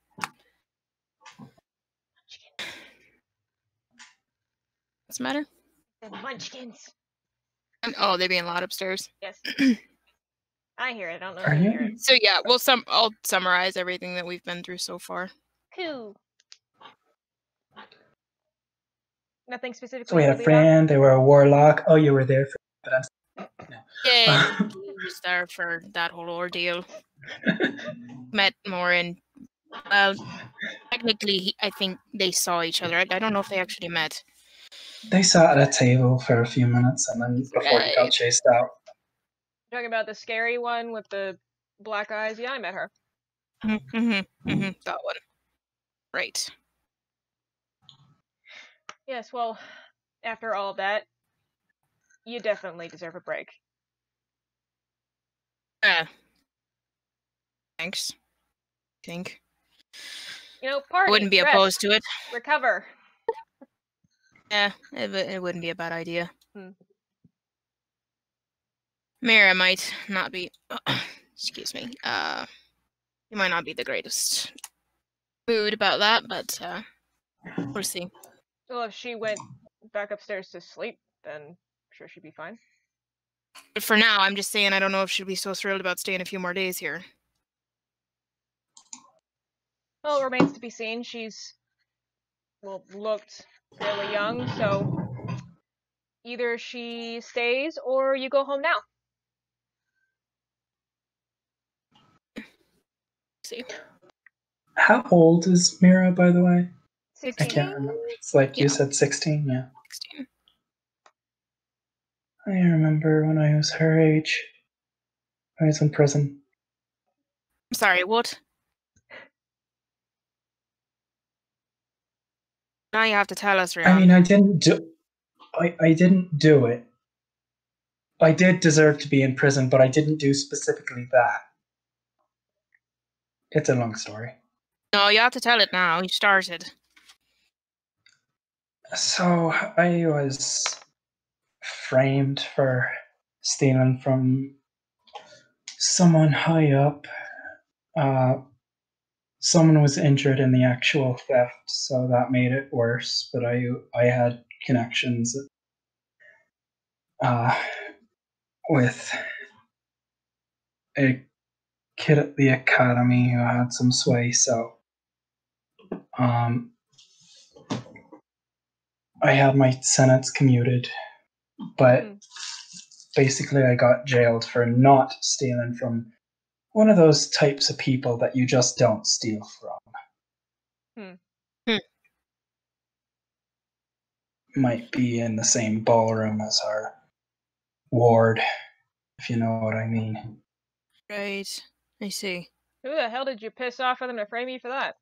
What's the matter? The munchkins. Oh, they're being loud upstairs. Yes. I hear it. I don't know Are if you you? hear it. So yeah, I'll summarize everything that we've been through so far. Cool. Nothing specifically. So we had a friend, they were a warlock. Oh, you were there for that. No. Yeah, he was there for that whole ordeal. Met Morrin. Well, technically, I think they saw each other. I don't know if they actually met. They sat at a table for a few minutes and then before he got chased out. Talking about the scary one with the black eyes? Yeah, I met her. That one. Right. Yes, well, after all of that, you definitely deserve a break. Thanks. Think. Party, Wouldn't be rest, opposed to it. recover. Yeah, it wouldn't be a bad idea. Hmm. Mira might not be. Excuse me. You might not be the greatest mood about that, but we'll see. Well, if she went back upstairs to sleep, then I'm sure she'd be fine. But for now, I'm just saying I don't know if she'd be so thrilled about staying a few more days here. Well, it remains to be seen. She's, looked fairly young, so either she stays or you go home now. See. How old is Mira, by the way? 16? I can't remember. It's like you said 16, yeah. 16. I remember when I was her age. I was in prison. I'm sorry, what? Now you have to tell us, Rhian. I mean, I didn't do it. I did deserve to be in prison, but I didn't do specifically that. It's a long story. No, you have to tell it now. You started. So I was framed for stealing from someone high up. Someone was injured in the actual theft, so that made it worse. But I had connections with a kid at the academy who had some sway, so I had my sentence commuted, but basically I got jailed for not stealing from one of those types of people that you just don't steal from. Might be in the same ballroom as our ward, if you know what I mean. Right. I see. Who the hell did you piss off for them to frame you for that?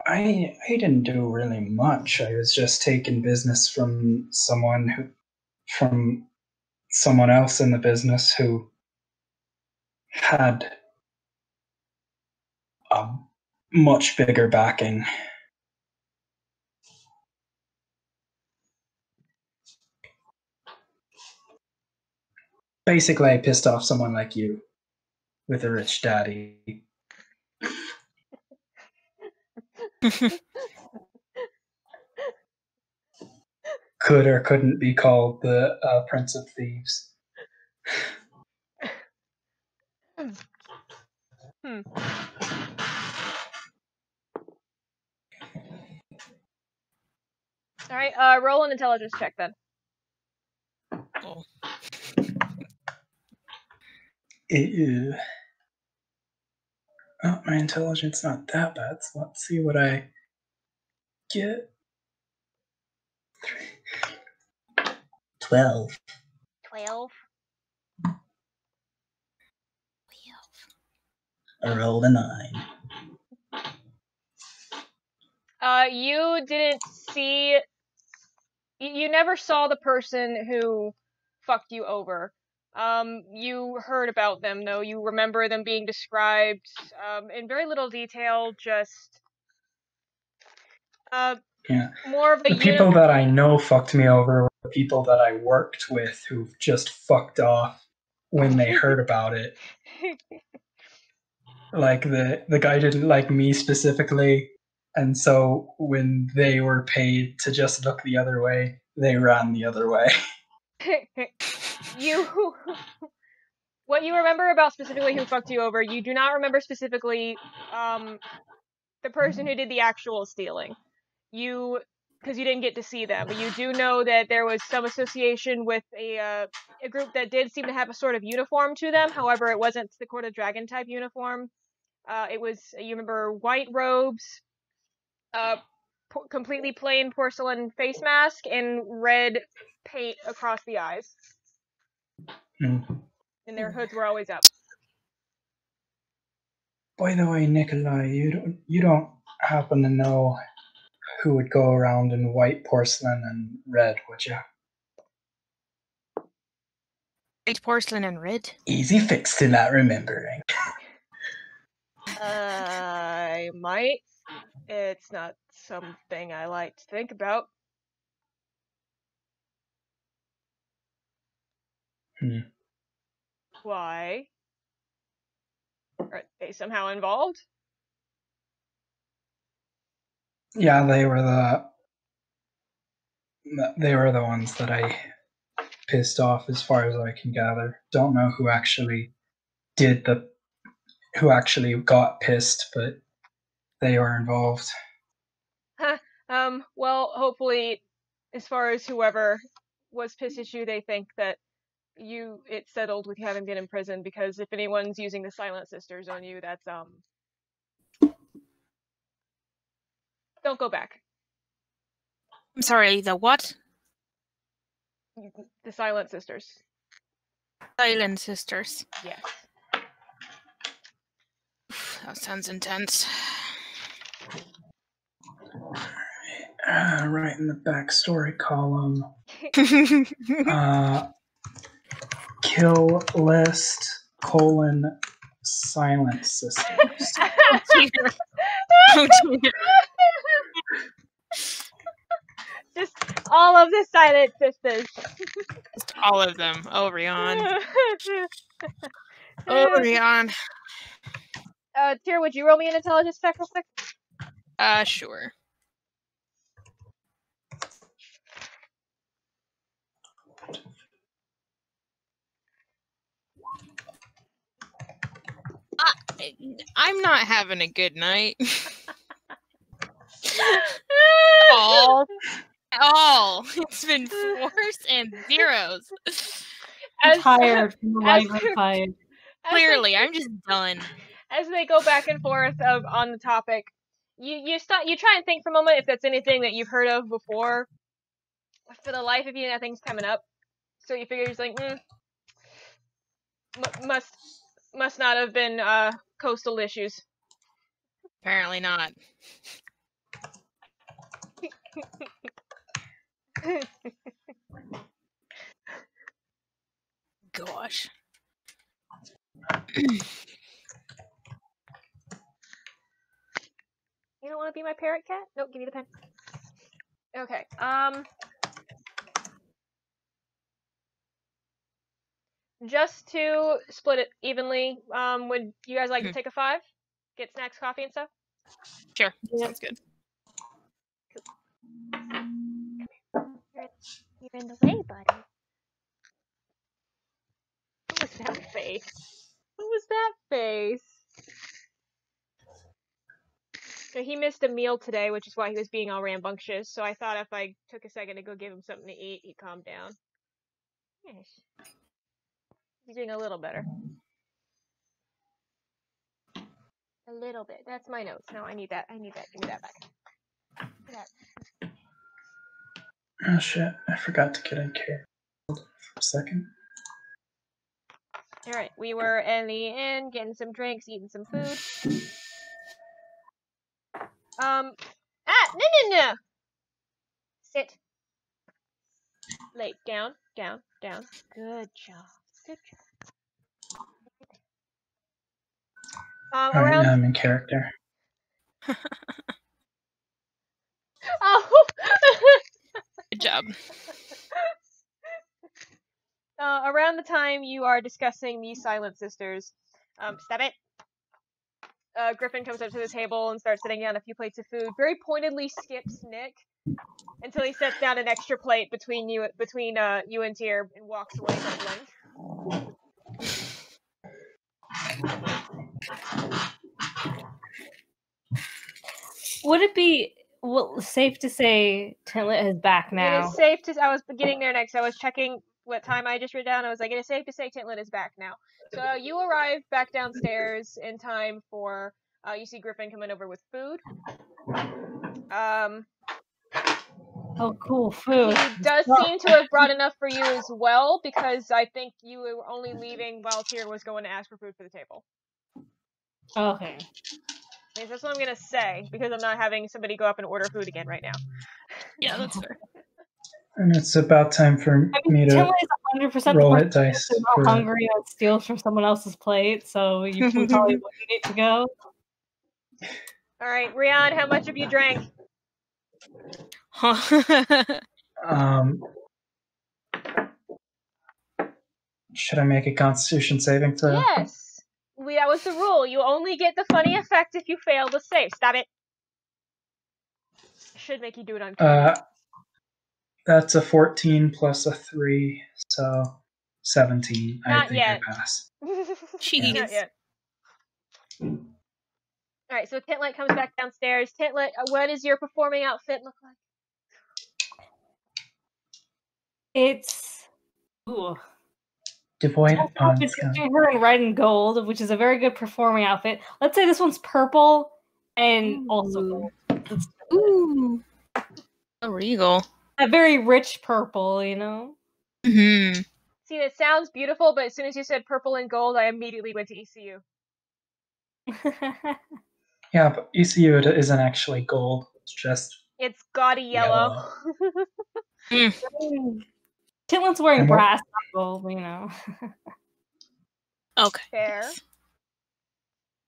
I didn't do really much. I was just taking business from someone else in the business who had a much bigger backing. Basically, I pissed off someone like you with a rich daddy. Could or couldn't be called the Prince of Thieves. Alright, roll an intelligence check then. Oh. Ew. Oh, my intelligence not that bad, so let's see what I get. 12. 12. I rolled a 9. You didn't see... You never saw the person who fucked you over. You heard about them, though. You remember them being described in very little detail, just... Yeah. More of the people that I know fucked me over were the people that I worked with who just fucked off when they heard about it. Like the guy didn't like me specifically, and so when they were paid to just look the other way, they ran the other way. What you remember about specifically who fucked you over, you do not remember specifically the person who did the actual stealing. Because you didn't get to see them, but you do know that there was some association with a group that did seem to have a sort of uniform to them. However, it wasn't the Court of Dragon type uniform. It was, you remember, white robes, completely plain porcelain face mask, and red paint across the eyes. And their hoods were always up. By the way, Nikolai, you don't happen to know who would go around in white porcelain and red, would you? White porcelain and red. Easy fix to not remembering. I might. It's not something I like to think about. Why? Are they somehow involved? Yeah, they were the ones that I pissed off, as far as I can gather. Don't know who actually got pissed, but they were involved. Well, hopefully, as far as whoever was pissed at you, they think that it's settled with you having been in prison, because if anyone's using the Silent Sisters on you, that's, don't go back. I'm sorry, the what? The Silent Sisters. Silent Sisters. Yes. That sounds intense. Right in the backstory column. Kill list : Silent Sisters. Oh dear. Just all of the Silent Sisters. Just all of them. Oh, Rhian. Oh, Rhian. Tyr, would you roll me an intelligence check real quick? Sure. I'm not having a good night. All. It's been 4s and 0s. I'm tired. I'm tired. Clearly, I'm just done. As they go back and forth on the topic, you try and think for a moment if that's anything that you've heard of before. For the life of you, nothing's coming up. So you figure you're just like, must not have been coastal issues. Apparently not. Gosh. You don't want to be my parrot cat? Nope, give me the pen. Okay, just to split it evenly, would you guys like to take a 5? Get snacks, coffee, and stuff? Sure, sounds good. You're in the way, buddy. What was that face? What was that face? So he missed a meal today, which is why he was being all rambunctious. So I thought if I took a second to go give him something to eat, he'd calm down. Yes. He's doing a little better. A little bit. That's my notes. No, I need that. Give me that back. That. Oh shit, I forgot to get in care for a second. Alright, we were in the inn, getting some drinks, eating some food. No. Sit. Lay down. Good job. Alright, now I'm in character. Oh! Good job. Around the time you are discussing the Silent Sisters, stop it. Griffin comes up to the table and starts setting down a few plates of food. Very pointedly skips Nick until he sets down an extra plate between you and Tyr and walks away mumbling. Would it be safe to say Tintlet is back now? It is safe to. I was getting there next. I was checking what time I just wrote down. I was like, it is safe to say Tintlet is back now. So you arrive back downstairs in time for. You see Griffin coming over with food. Oh, cool, food. He does seem to have brought enough for you as well, because I think you were only leaving while Tyr was going to ask for food for the table. Okay. Yes, that's what I'm gonna say, because I'm not having somebody go up and order food again right now. Yeah, that's fair. And it's about time for me to Tintlet is 100% the roll person hit dice who's for not hungry and steals from someone else's plate, so you probably wouldn't need to go. Alright, Rhian, how much have you drank? Should I make a Constitution saving throw? Yes! That was the rule. You only get the funny effect if you fail to save. Stop it. Should make you do it on camera. That's a 14 plus a 3, so 17. Not I think yet. I pass. Jeez. Not yet. Alright, so Tintlet comes back downstairs. Tintlet, what does your performing outfit look like? It's... Ooh. Devoid of puns. It's her in red and gold, which is a very good performing outfit. Let's say this one's purple and also gold. Ooh. A regal. A very rich purple, you know? Mm-hmm. See, it sounds beautiful, but as soon as you said purple and gold, I immediately went to ECU. Yeah, but ECU isn't actually gold. It's just It's gaudy yellow. Tintlet's wearing And brass gold, you know. Okay. Fair.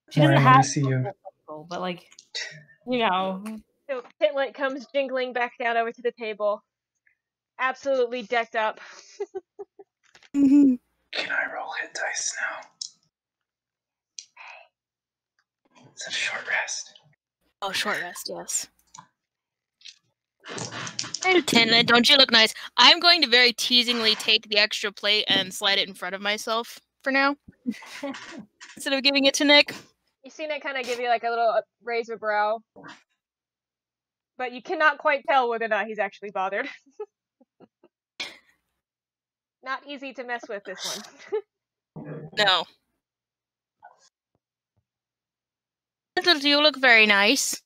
She doesn't wearing have ECU. gold, but like, you know. So Tintlet comes jingling back down over to the table. Absolutely decked up. Can I roll hit dice now? It's a short rest. Oh, short rest, yes. Hey, Tintlet, don't you look nice? I'm going to very teasingly take the extra plate and slide it in front of myself for now. Instead of giving it to Nick. You've seen it kind of give you like a little raise of brow. But you cannot quite tell whether or not he's actually bothered. Not easy to mess with, this one. No. Tintlet, you look very nice.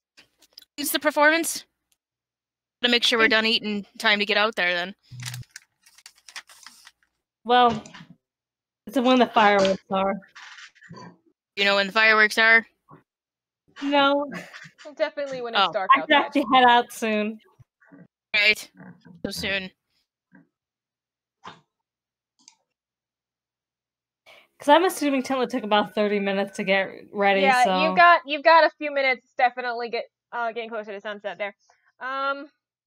When's the performance? To make sure we're done eating, time to get out there then. Well, it's when the fireworks are. You know when the fireworks are? No. Definitely when it's dark I can outside. actually head out soon. Right. So soon. Because I'm assuming Tintlet took about 30 minutes to get ready. Yeah, so you've got a few minutes. Definitely getting closer to sunset there.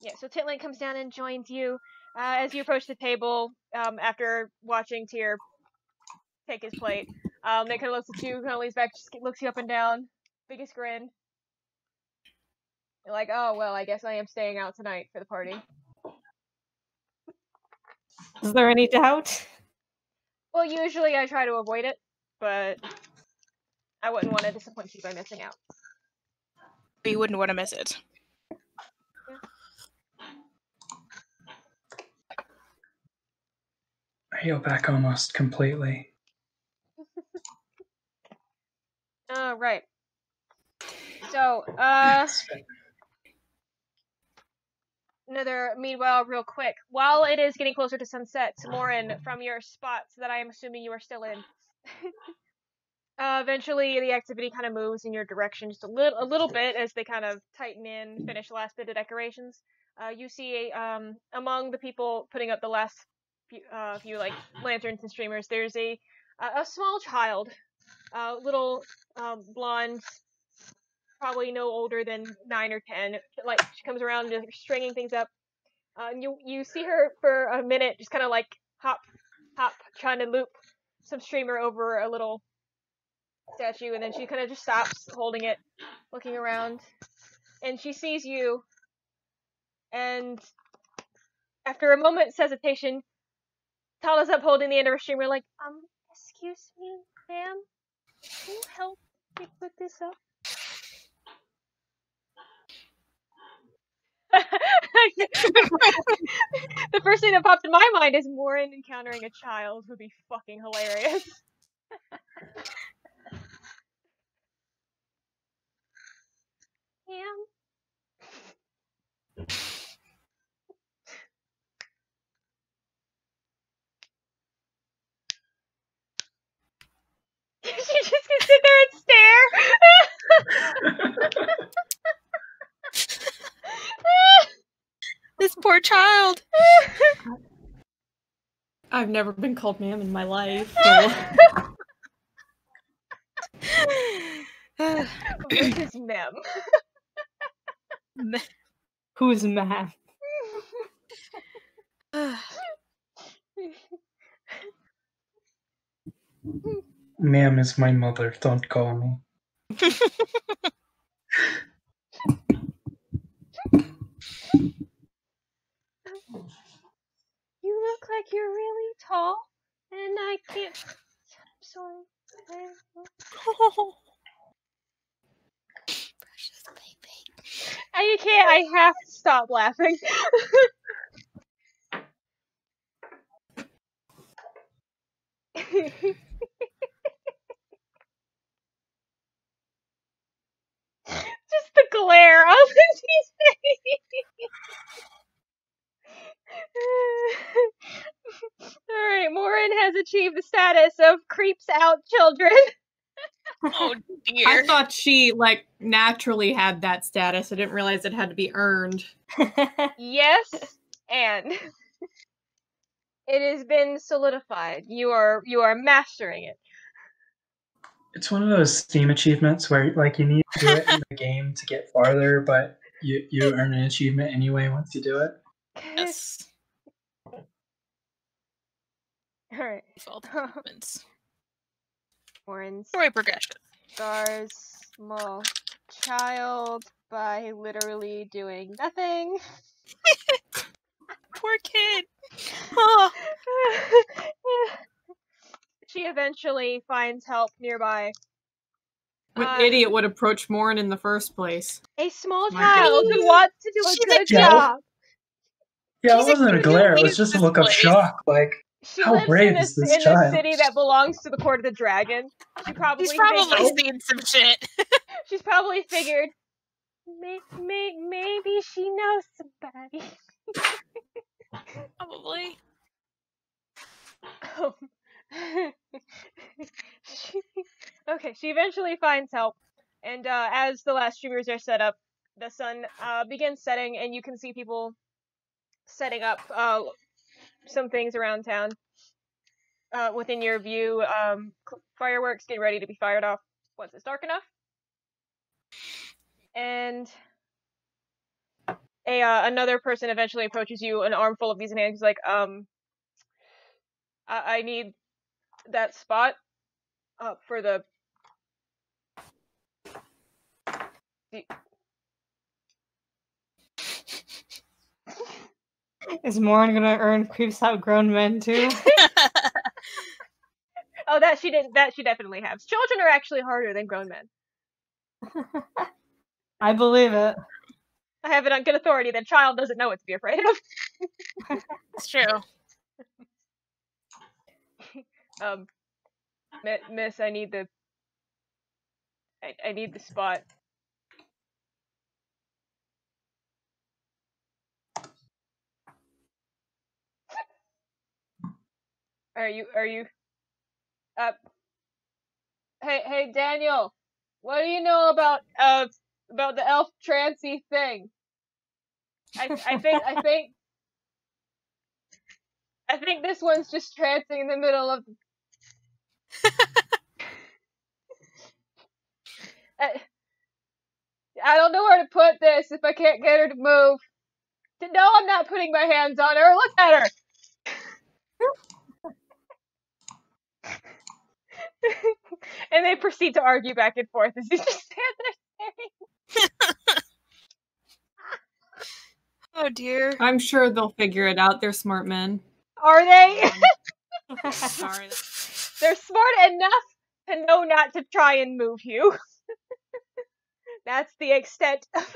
Yeah. So Tintlet comes down and joins you as you approach the table. After watching Tyr take his plate, they kind of looks at you, kind of leans back, just looks you up and down, biggest grin. You're like, oh well, I guess I am staying out tonight for the party. is there any doubt? Well, usually I try to avoid it, but I wouldn't want to disappoint you by missing out. You wouldn't want to miss it. I heal back almost completely. Right. So, meanwhile, real quick. While it is getting closer to sunset, Morrin, from your spots that I am assuming you are still in, eventually the activity kind of moves in your direction just a little bit as they kind of tighten in, finish the last bit of decorations. You see, among the people putting up the last few like lanterns and streamers, there's a small child, little blonde, probably no older than 9 or 10. Like she comes around just stringing things up. And you see her for a minute, just kind of like hop, trying to loop some streamer over a little statue, and then she kind of just stops holding it, looking around, and she sees you, and after a moment's hesitation, Tala's up holding the end of her streamer like, excuse me, ma'am, can you help me put this up? The first thing that popped in my mind is Morrin encountering a child would be fucking hilarious. She's just gonna sit there and stare. Poor child. I've never been called ma'am in my life. Mrs. Mem. Who's mad? Ma'am is my mother, don't call me. You look like you're really tall, and I can't. I'm sorry. Precious baby. You can't. I have to stop laughing. Just the glare of his face. Alright, Morrin has achieved the status of creeps out children. Oh dear. I thought she, like, naturally had that status. I didn't realize it had to be earned. Yes, and it has been solidified. You are mastering it. It's one of those Steam achievements where like you need to do it in the game to get farther, but you earn an achievement anyway once you do it. Yes. Alright. Default achievements. Morrin's Story progression. scars small child by literally doing nothing. Poor kid. Oh. She eventually finds help nearby. What idiot would approach Morrin in the first place? A small My child God. who wants to do a She's good a- job. Yeah, She's it wasn't a glare, it was just a look of place. shock, like, She how lives brave in is this a child? city that belongs to the Court of the Dragon. She's probably seen some shit. She's probably figured maybe she knows somebody. Probably. She eventually finds help, and as the last streamers are set up, the sun begins setting, and you can see people setting up some things around town. Within your view, fireworks get ready to be fired off once it's dark enough. And another person eventually approaches you, an armful of these in hand. He's like, I need that spot for the... Is Morrin gonna earn creeps out grown men too? Oh, that she definitely has. Children are actually harder than grown men. I believe it. I have it on good authority that child doesn't know what to be afraid of. It's true. Miss, I need the spot. Are you Hey Daniel, what do you know about the elf trancy thing? I think this one's just trancing in the middle of I don't know where to put this if I can't get her to move. No, I'm not putting my hands on her. Look at her. And they proceed to argue back and forth as you just stand there staring. Oh dear. I'm sure they'll figure it out. They're smart men. Are they? Sorry. They're smart enough to know not to try and move you. That's the extent of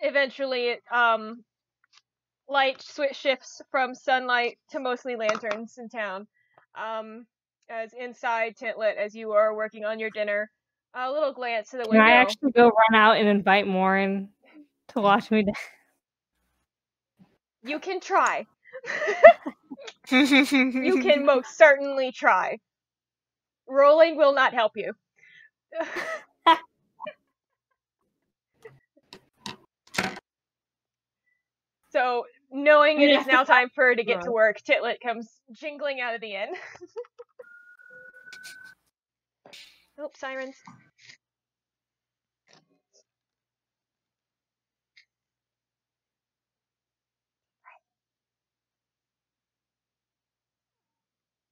Eventually, light shifts from sunlight to mostly lanterns in town. As inside Tintlet, as you are working on your dinner, a little glance to the window. Can I actually go run out and invite Morrin to watch me? You can try. You can most certainly try. Rolling will not help you. So, knowing it is now time for her to get to work, Tintlet comes jingling out of the inn. Oh, sirens.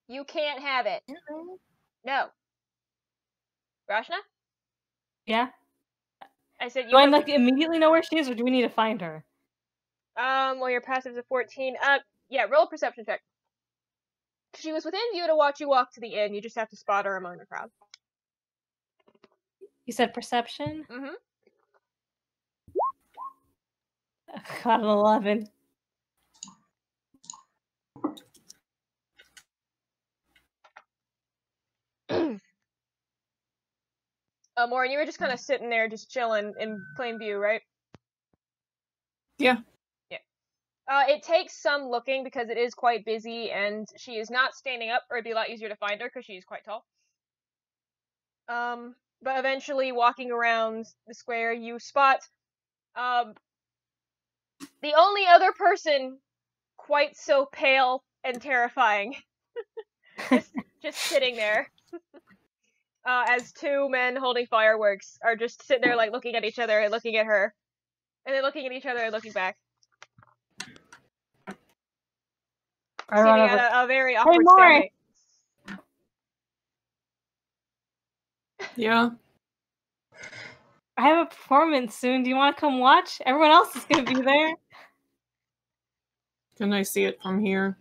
You can't have it. No. Rashna? Yeah? I said you Do I like immediately know where she is, or do we need to find her? Well, your passive's a 14. Yeah, roll a perception check. She was within view to watch you walk to the inn. You just have to spot her among the crowd. You said perception? Mm-hmm. Got an 11. Morrin, you were just kind of sitting there, just chilling in plain view, right? Yeah. Yeah. It takes some looking because it is quite busy, and she is not standing up, or it'd be a lot easier to find her because she's quite tall. But eventually, walking around the square, you spot the only other person quite so pale and terrifying, just sitting there. As two men holding fireworks are just sitting there, like, looking at each other and looking at her. And then looking at each other and looking back. Seeming at a very awkward stalemate. Yeah. I have a performance soon. Do you want to come watch? Everyone else is going to be there. Can I see it from here?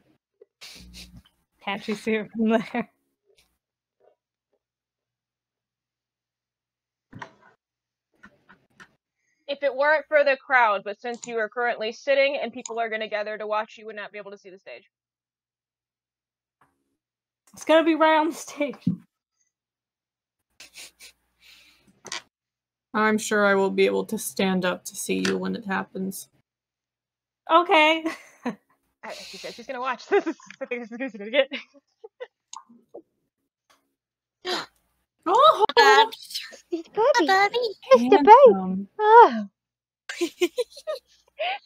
Can't you see it from there? If it weren't for the crowd, but since you are currently sitting and people are going to gather to watch, you would not be able to see the stage. It's going to be right on the stage. I'm sure I will be able to stand up to see you when it happens. Okay. She said she's going to watch. I think this is going to get. Oh, It's Bubby. Mr. handsome. Oh.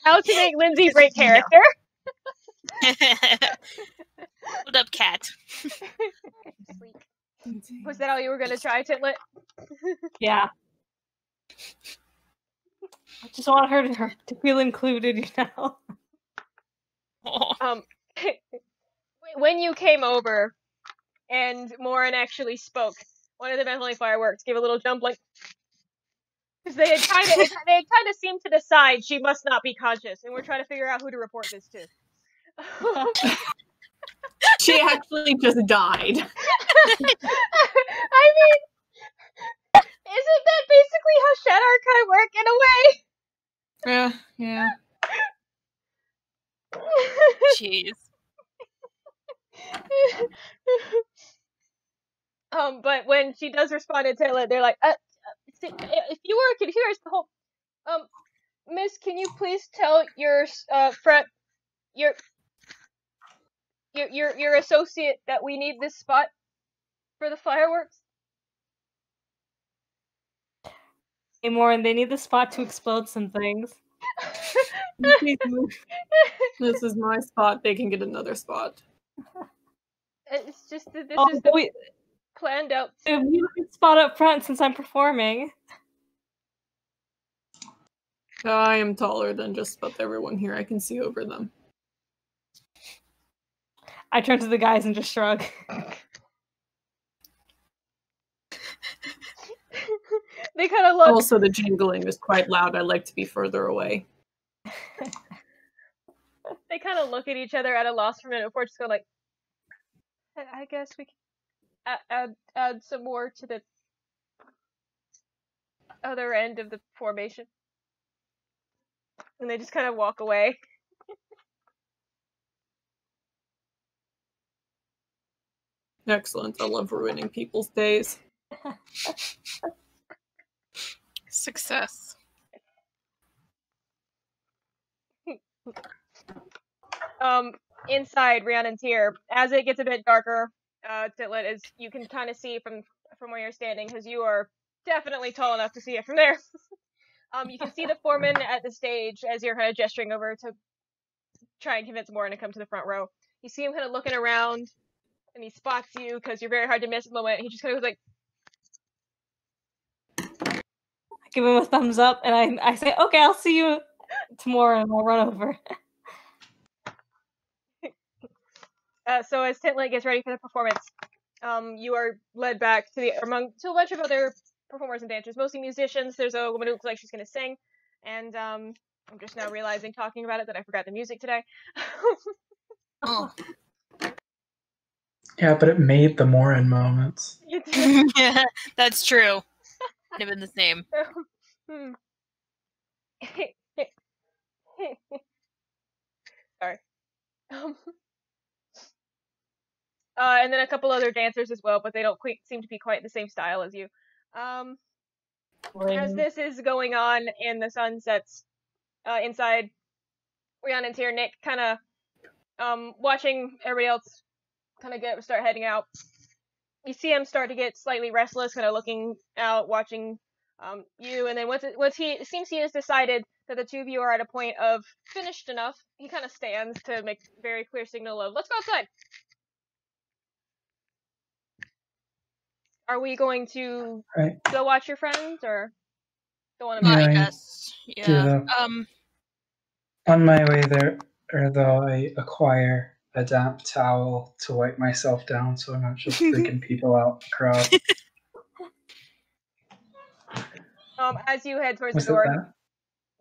How to make Lindsay break character. Hold up, cat. Was that all you were going to try, Tintlet? Yeah. I just want her to feel included, you know? When you came over and Morrin actually spoke, one of the men holding fireworks gave a little jump, like, because they had kind of seemed to decide she must not be conscious, and we're trying to figure out who to report this to. She actually just died. I mean, isn't that basically how Shed Archive work in a way? Yeah. Jeez. But when she does respond to Tintlet, they're like, if you could hear us the whole, Miss, can you please tell your your associate that we need this spot for the fireworks? Hey, Morrin, they need the spot to explode some things. This is my spot. They can get another spot. It's just that this is the planned out. We have a spot up front since I'm performing. I am taller than just about everyone here. I can see over them. I turn to the guys and just shrug. They kind of look. Also, the jingling is quite loud. I like to be further away. They kind of look at each other at a loss for a minute before just going like, I guess we can add some more to the other end of the formation. And they just kind of walk away. Excellent. I love ruining people's days. Success. inside Rhiannon's here, as it gets a bit darker, Tintlet, is you can kind of see from where you're standing, because you are definitely tall enough to see it from there. You can see the foreman at the stage as you're kind of gesturing over to try and convince Morrin to come to the front row. You see him kind of looking around, and he spots you because you're very hard to miss at the moment. He just kind of goes like, I give him a thumbs up, and I say, okay, I'll see you tomorrow, and I'll run over. So as Tintlet gets ready for the performance, you are led back to a bunch of other performers and dancers, mostly musicians. There's a woman who looks like she's going to sing, and I'm just now realizing, talking about it, that I forgot the music today. Oh. Yeah, but it made the Morrin moments. Yeah, that's true. Would have been the same. Sorry. And then a couple other dancers as well, but they don't seem to be quite the same style as you. As this is going on and the sun sets inside, Linden C, Nick kind of watching everybody else kind of start heading out. You see him start to get slightly restless, kind of looking out, watching you, and then once he seems he has decided that the two of you are at a point of finished enough, he kind of stands to make very clear signal of, let's go outside. Are we going to go watch your friends, or go on a I guess. Yeah. On my way there, though, I acquire a damp towel to wipe myself down so I'm not just freaking people out in the crowd. As you head towards the door.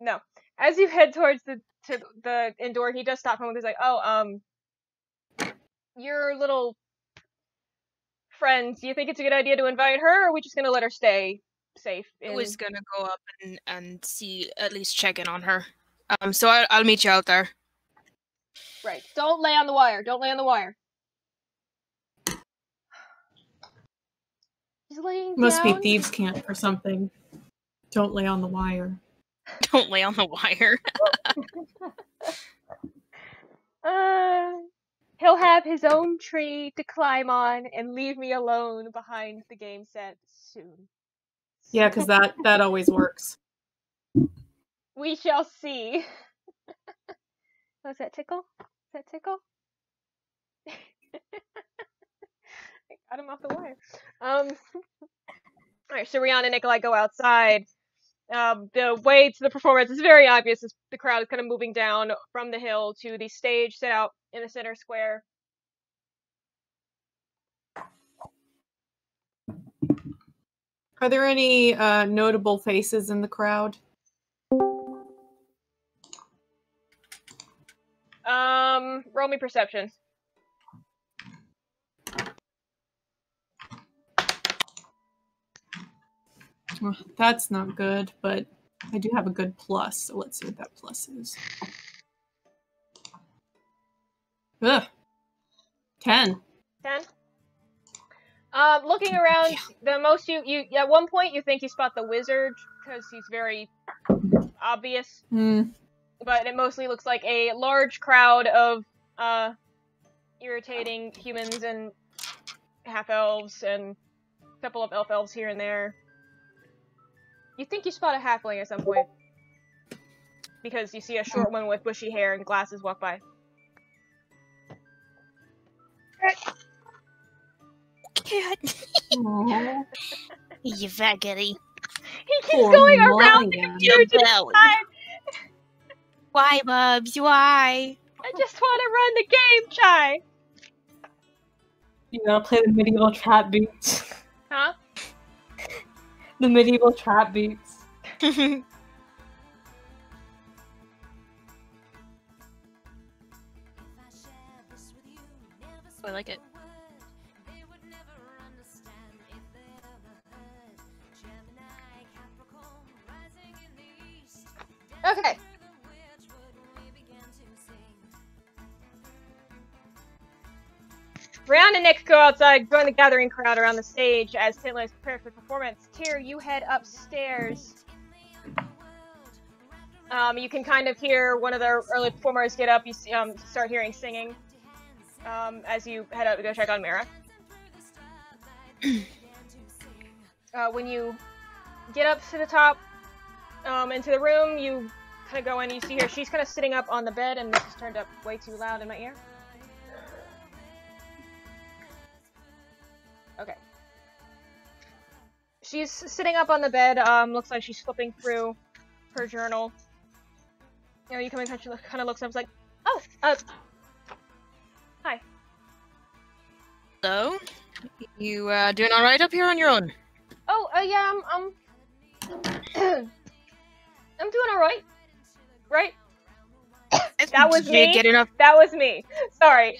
No. As you head towards the indoor, he does stop him and he's like, your little friends, do you think it's a good idea to invite her, or are we just gonna let her stay safe? I was gonna go up and see, at least check in on her. So I'll meet you out there. Right. Don't lay on the wire. Don't lay on the wire. He's laying Must down. be thieves' camp or something. Don't lay on the wire. Don't lay on the wire. He'll have his own tree to climb on and leave me alone behind the game set soon. Yeah, because that always works. We shall see. Was that tickle? Is that tickle? I got him off the wire. Alright, so Rhiannon and Nikolai go outside. The way to the performance is very obvious. The crowd is kind of moving down from the hill to the stage set out in the center square. Are there any notable faces in the crowd? Roll me perception. Well, that's not good, but I do have a good plus, so let's see what that plus is. Ugh. 10. 10? Looking around, the most you at one point you think you spot the wizard because he's very obvious. But it mostly looks like a large crowd of irritating humans and half-elves and a couple of elf-elves here and there. You think you spot a halfling at some point. Because you see a short one with bushy hair and glasses walk by. You faggoty. He keeps going around the computer to the side. Why, Bubs? Why? I just want to run the game, Chai. You gotta play the medieval trap beats. Huh? The medieval trap beats. I like it. Okay. Rhiannon and Nick go outside, join the gathering crowd around the stage as Tintlet is prepared for the performance. Tyr, you head upstairs. You can kind of hear one of the early performers get up. You see, start hearing singing. as you head out to go check on Mara. When you get up to the top, into the room, you kind of go in and you see her. She's kind of sitting up on the bed, and this is turned up way too loud in my ear. Okay. She's sitting up on the bed, looks like she's flipping through her journal. You know, you come in, she kind of looks up, like, oh, hi. Hello? You, doing alright up here on your own? Oh, yeah, I'm doing alright. Right? That was me. Get enough? That was me. Sorry.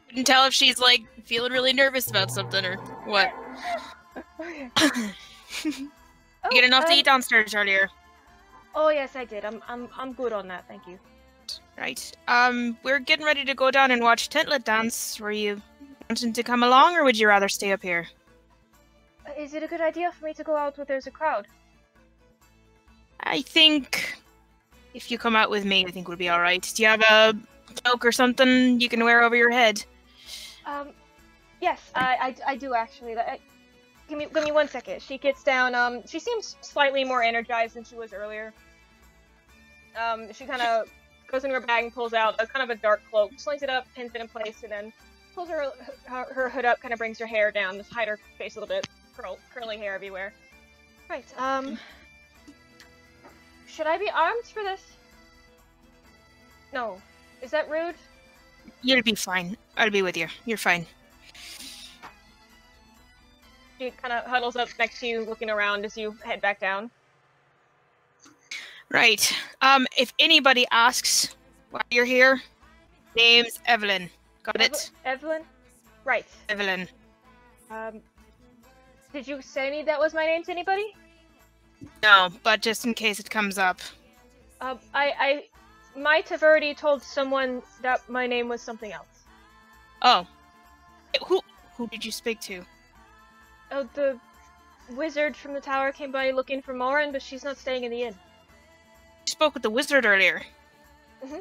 Couldn't tell if she's, like, feeling really nervous about something or what. Okay. You get enough to eat downstairs earlier? Oh yes, I did. I'm good on that. Thank you. Right. We're getting ready to go down and watch Tintlet dance. Were you wanting to come along, or would you rather stay up here? Is it a good idea for me to go out where there's a crowd? I think if you come out with me, I think we'll be alright. Do you have a cloak or something you can wear over your head? Yes, I do actually. Give me 1 second. She gets down. She seems slightly more energized than she was earlier. She kind of goes into her bag and pulls out a kind of a dark cloak, slings it up, pins it in place, and then pulls her hood up, kind of brings her hair down, just hide her face a little bit, curly hair everywhere. Right. Should I be armed for this? No. Is that rude? You'll be fine. I'll be with you. You're fine. She kind of huddles up next to you, looking around as you head back down. Right. If anybody asks why you're here, name's Evelyn. Got it? Evelyn? Right. Evelyn. Did you say that was my name to anybody? No, but just in case it comes up. I might have already told someone that my name was something else. Oh. Who did you speak to? Oh, the wizard from the tower came by looking for Morrin, but she's not staying in the inn. You spoke with the wizard earlier. Mm-hmm.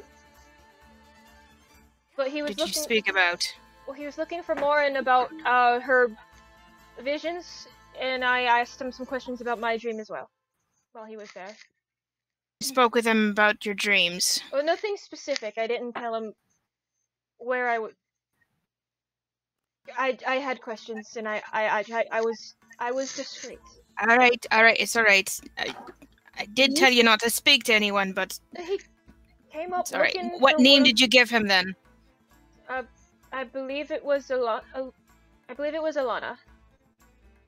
But he was What did you speak about? Well, he was looking for Morrin about her visions, and I asked him some questions about my dream as well, while he was there. You spoke with him about your dreams. Well, nothing specific. I didn't tell him where I would. I had questions, and I was discreet. All right, it's all right. I did tell you not to speak to anyone, but He came up it's all right. looking What for name one- did you give him then? I believe it was Alana.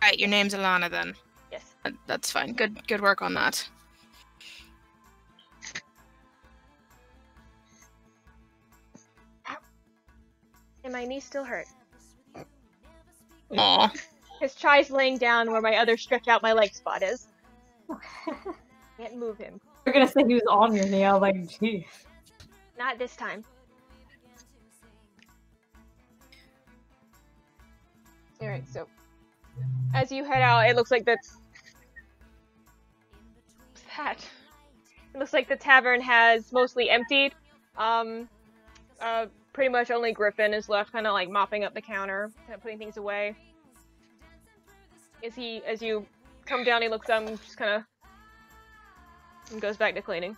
Right, your name's Alana then. Yes. That's fine. Good work on that. Ow. And my knee still hurt. Aw. His chai's laying down where my other stretch out my leg spot is. Can't move him. You're gonna say he was on your knee. I was like, gee. Not this time. Alright, so as you head out, it looks like It looks like the tavern has mostly emptied. Pretty much only Griffin is left, kind of like mopping up the counter, kind of putting things away. As you come down, he looks up and just kind of and goes back to cleaning.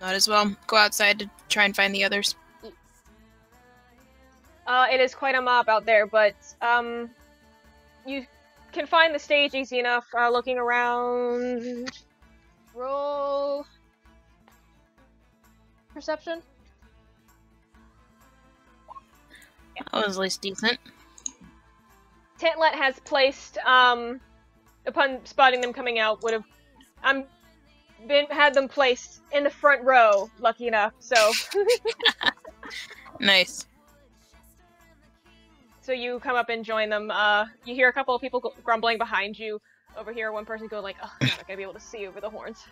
Might as well go outside to try and find the others. It is quite a mob out there, but you can find the stage easy enough. Looking around, roll perception. That was at least decent. Tintlet has placed, upon spotting them coming out, would have had them placed in the front row. Lucky enough, so. Nice. So you come up and join them. You hear a couple of people grumbling behind you. Over here, one person go like, "Oh, I'm not gonna be able to see over the horns."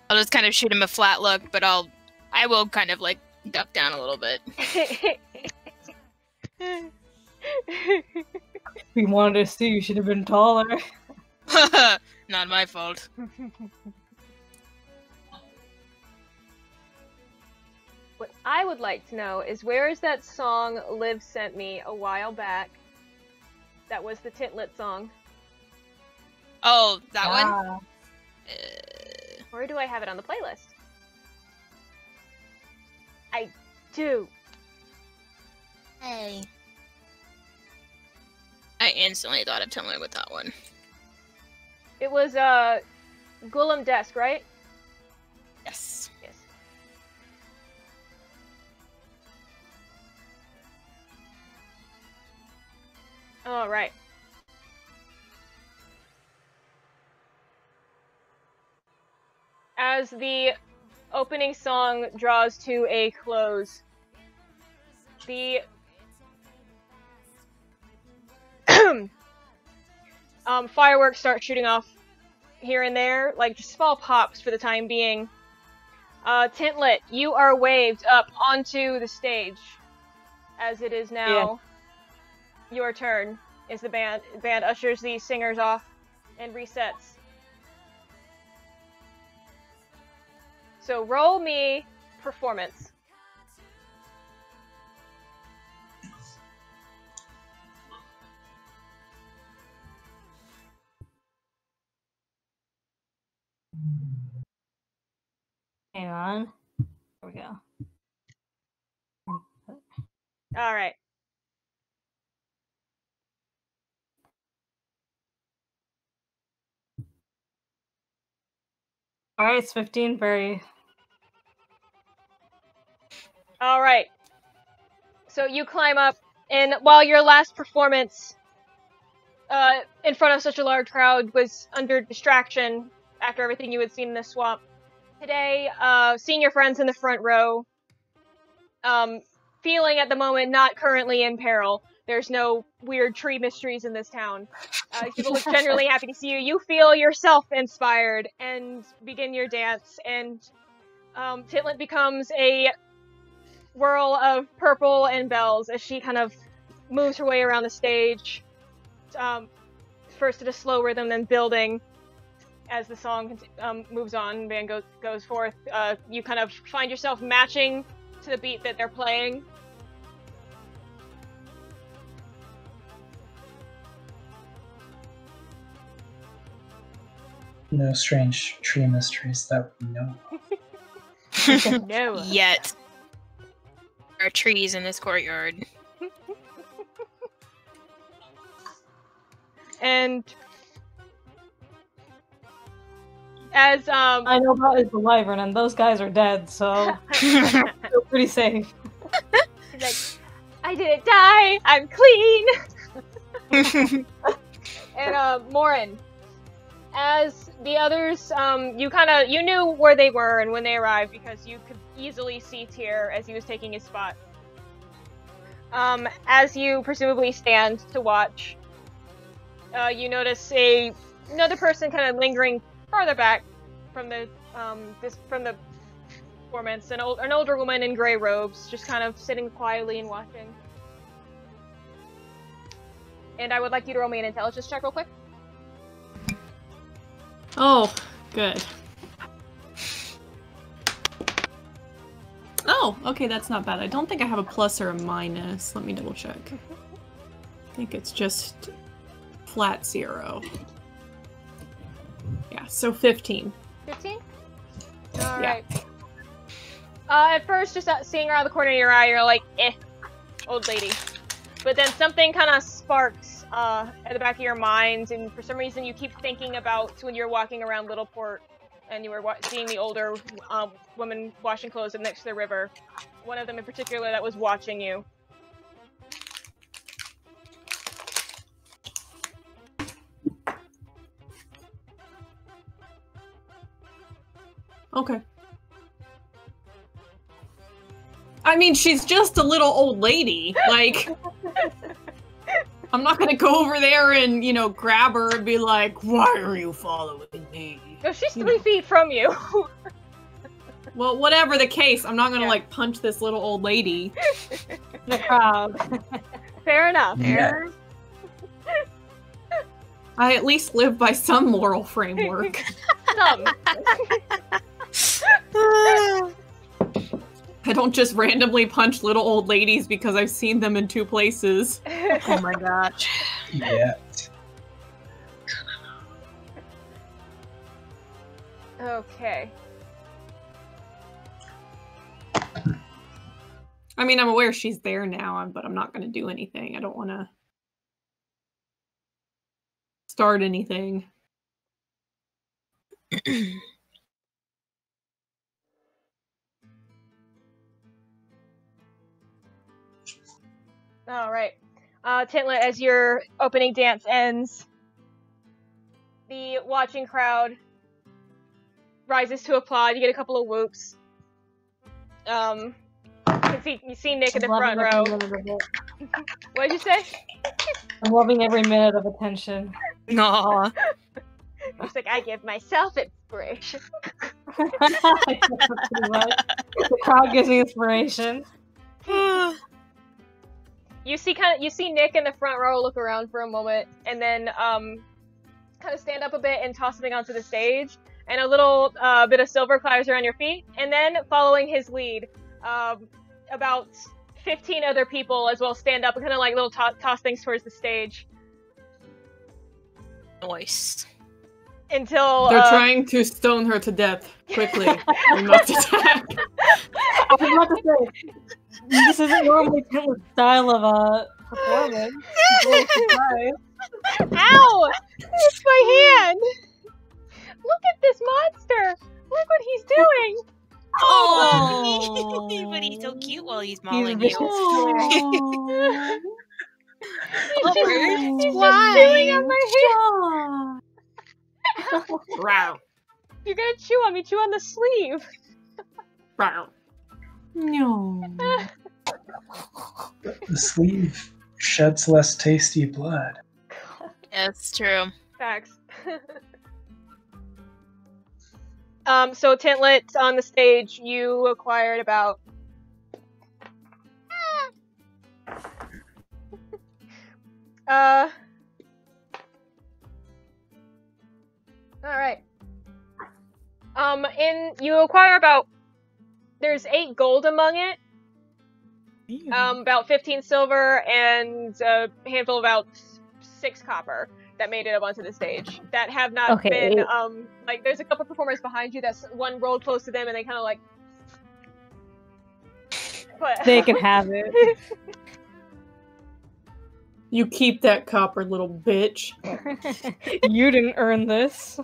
I'll just kind of shoot him a flat look, but I will kind of like duck down a little bit. We wanted to see you should have been taller. Not my fault. What I would like to know is where is that song Liv sent me a while back? That was the Tintlet song. Oh, that one? Where do I have it on the playlist? I do. Hey. I instantly thought of telling me about that one. It was Gulam Desk, right? Yes. Yes. All right. As the opening song draws to a close, the fireworks start shooting off here and there, like just small pops for the time being. Tintlet, you are waved up onto the stage, as it is now your turn. Is the band ushers these singers off and resets. So roll me performance. Hang on. There we go. All right. All right, it's 15. Very. All right. So you climb up, and while your last performance in front of such a large crowd was under distraction after everything you had seen in the swamp, today, seeing your friends in the front row, feeling at the moment not currently in peril. There's no weird tree mysteries in this town. People look generally happy to see you. You feel yourself inspired and begin your dance, and Tintlet becomes a whirl of purple and bells as she kind of moves her way around the stage. First at a slow rhythm, then building as the song moves on and band goes forth. You kind of find yourself matching to the beat that they're playing. No strange tree mysteries that we know. No. Yet. There are trees in this courtyard. And as I know about is the wyvern, and those guys are dead, so I feel pretty safe. she's like, I didn't die, I'm clean. And Morrin, as the others, you knew where they were and when they arrived because you could easily see Tyr as he was taking his spot. As you presumably stand to watch, you notice another person kind of lingering farther back from the performance, an older woman in gray robes, just kind of sitting quietly and watching. And I would like you to roll me an intelligence check real quick. Oh, good. Oh, okay, that's not bad. I don't think I have a plus or a minus. Let me double check. I think it's just flat 0. Yeah, so 15. 15? Alright. At first, just seeing her out of the corner of your eye, you're like, old lady. But then something kind of sparks at the back of your mind, and for some reason you keep thinking about when you're walking around Littleport and you were seeing the older woman washing clothes next to the river. One of them in particular that was watching you. Okay. I mean, she's just a little old lady. Like, I'm not gonna go over there and, grab her and be like, why are you following me? No, she's 3 feet from you. Well, whatever the case, I'm not gonna, punch this little old lady. The crowd. Fair enough. Yeah. I at least live by some moral framework. Some. I don't just randomly punch little old ladies because I've seen them in 2 places. Oh my gosh. Yet. Okay. I mean, I'm aware she's there now, but I'm not going to do anything. I don't want to start anything. All right. Tintlet, as your opening dance ends, the watching crowd rises to applaud. You get a couple of whoops. You see Nick in the front row. What did you say? I'm loving every minute of attention. Aww. It's like, I give myself inspiration. The crowd gives me inspiration. You see Nick in the front row look around for a moment, and then kind of stand up a bit and toss something onto the stage, and a little bit of silver clatters around your feet, and then following his lead, about 15 other people as well stand up and kind of like little toss things towards the stage. Nice. Until they're trying to stone her to death. Quickly, we must attack. I was about to say, this isn't normally Tintlet's style of performance. Ow! It's my hand! Look at this monster! Look what he's doing! Oh, but he's so cute while he's mauling you. He's just chewing on my hand. You're gonna chew on me. Chew on the sleeve. No. The sleeve sheds less tasty blood. Yeah, it's true. Facts. So Tintlet, on the stage, you acquired about... Alright. You acquire about... There's 8 gold among it. About 15 silver, and a handful of about 6 copper that made it up onto the stage. That have not been, like, there's a couple performers behind you that's one rolled close to them, and they kind of like... But... They can have it. You keep that copper, little bitch. You didn't earn this.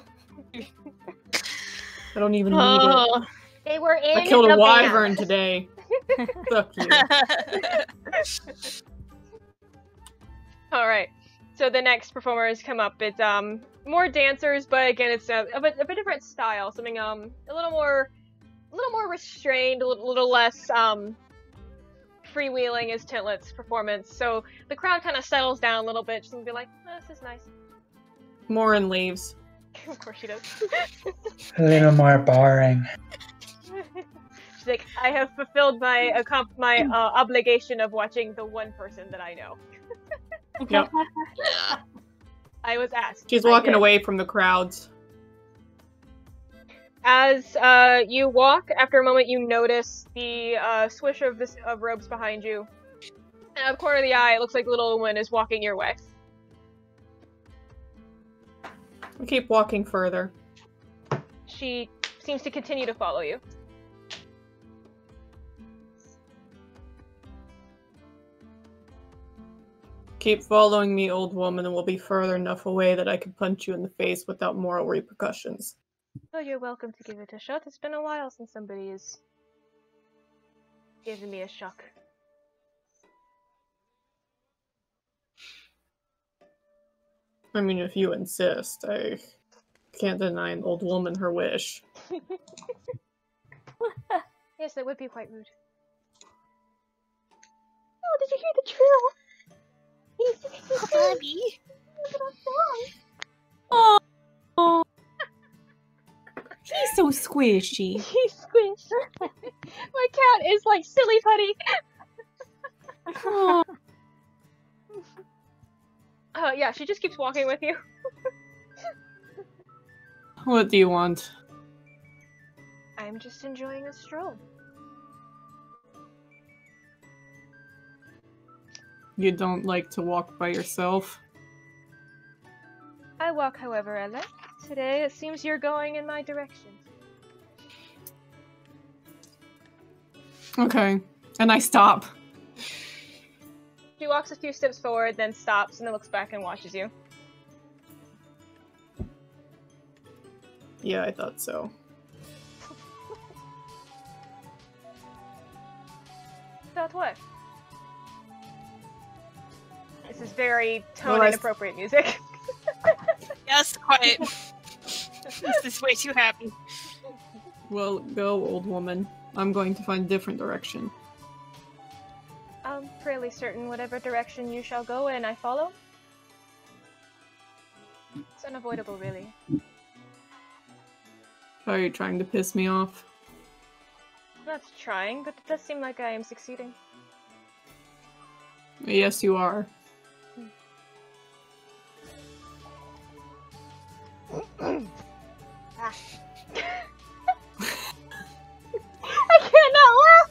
I don't even need it. They were in I killed a the wyvern band. today. Fuck you. Alright. So the next performers come up. It's more dancers, but again, it's a bit different style. Something a little more restrained, a little less freewheeling is Tintlet's performance. So the crowd kind of settles down a little bit. She's gonna be like, oh, "This is nice." Morrin leaves. Of course she does. A little more boring. She's like, "I have fulfilled my obligation of watching the one person that I know." Yep. I was asked. She's walking away from the crowds. As you walk, after a moment, you notice the swish of robes behind you. And out of the corner of the eye, it looks like little Owen is walking your way. I keep walking further. She seems to continue to follow you. Keep following me, old woman, and we'll be further enough away that I can punch you in the face without moral repercussions. Oh, you're welcome to give it a shot. It's been a while since somebody has given me a shock. I mean, if you insist, I can't deny an old woman her wish. Yes, that would be quite rude. Oh, did you hear the trill? He's Bobby. Oh, he's so squishy. He's squished. My cat is like silly putty. Yeah, she just keeps walking with you. What do you want? I'm just enjoying a stroll. You don't like to walk by yourself? I walk however I like. Today it seems you're going in my direction. Okay. And I stop. She walks a few steps forward, then stops, and then looks back and watches you. Yeah, I thought so. Thought what? This is very tone-inappropriate music. Yes, quiet. This is way too happy. Well, go, old woman. I'm going to find a different direction. I'm fairly certain whatever direction you shall go in, I follow. It's unavoidable, really. Are you trying to piss me off? Not trying, but it does seem like I am succeeding. Yes, you are. Ah. I cannot laugh!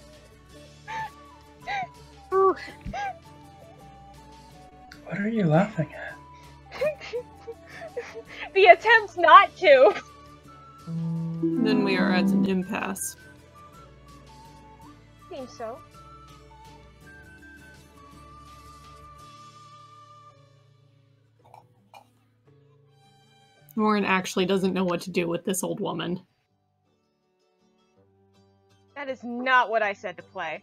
What are you laughing at? The attempt not to! Then we are at an impasse. Seems so. Morrin actually doesn't know what to do with this old woman. That is not what I said to play.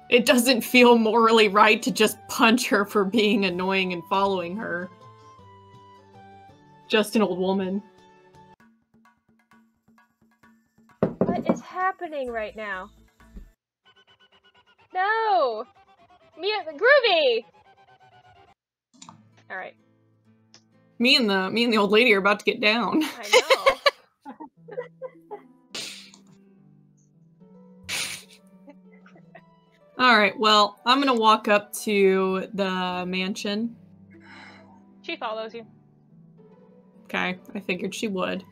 It doesn't feel morally right to just punch her for being annoying and following her. Just an old woman. What is happening right now? No! Groovy! Alright. Me and the old lady are about to get down. I know. Alright, well, I'm gonna walk up to the mansion. She follows you. Okay, I figured she would.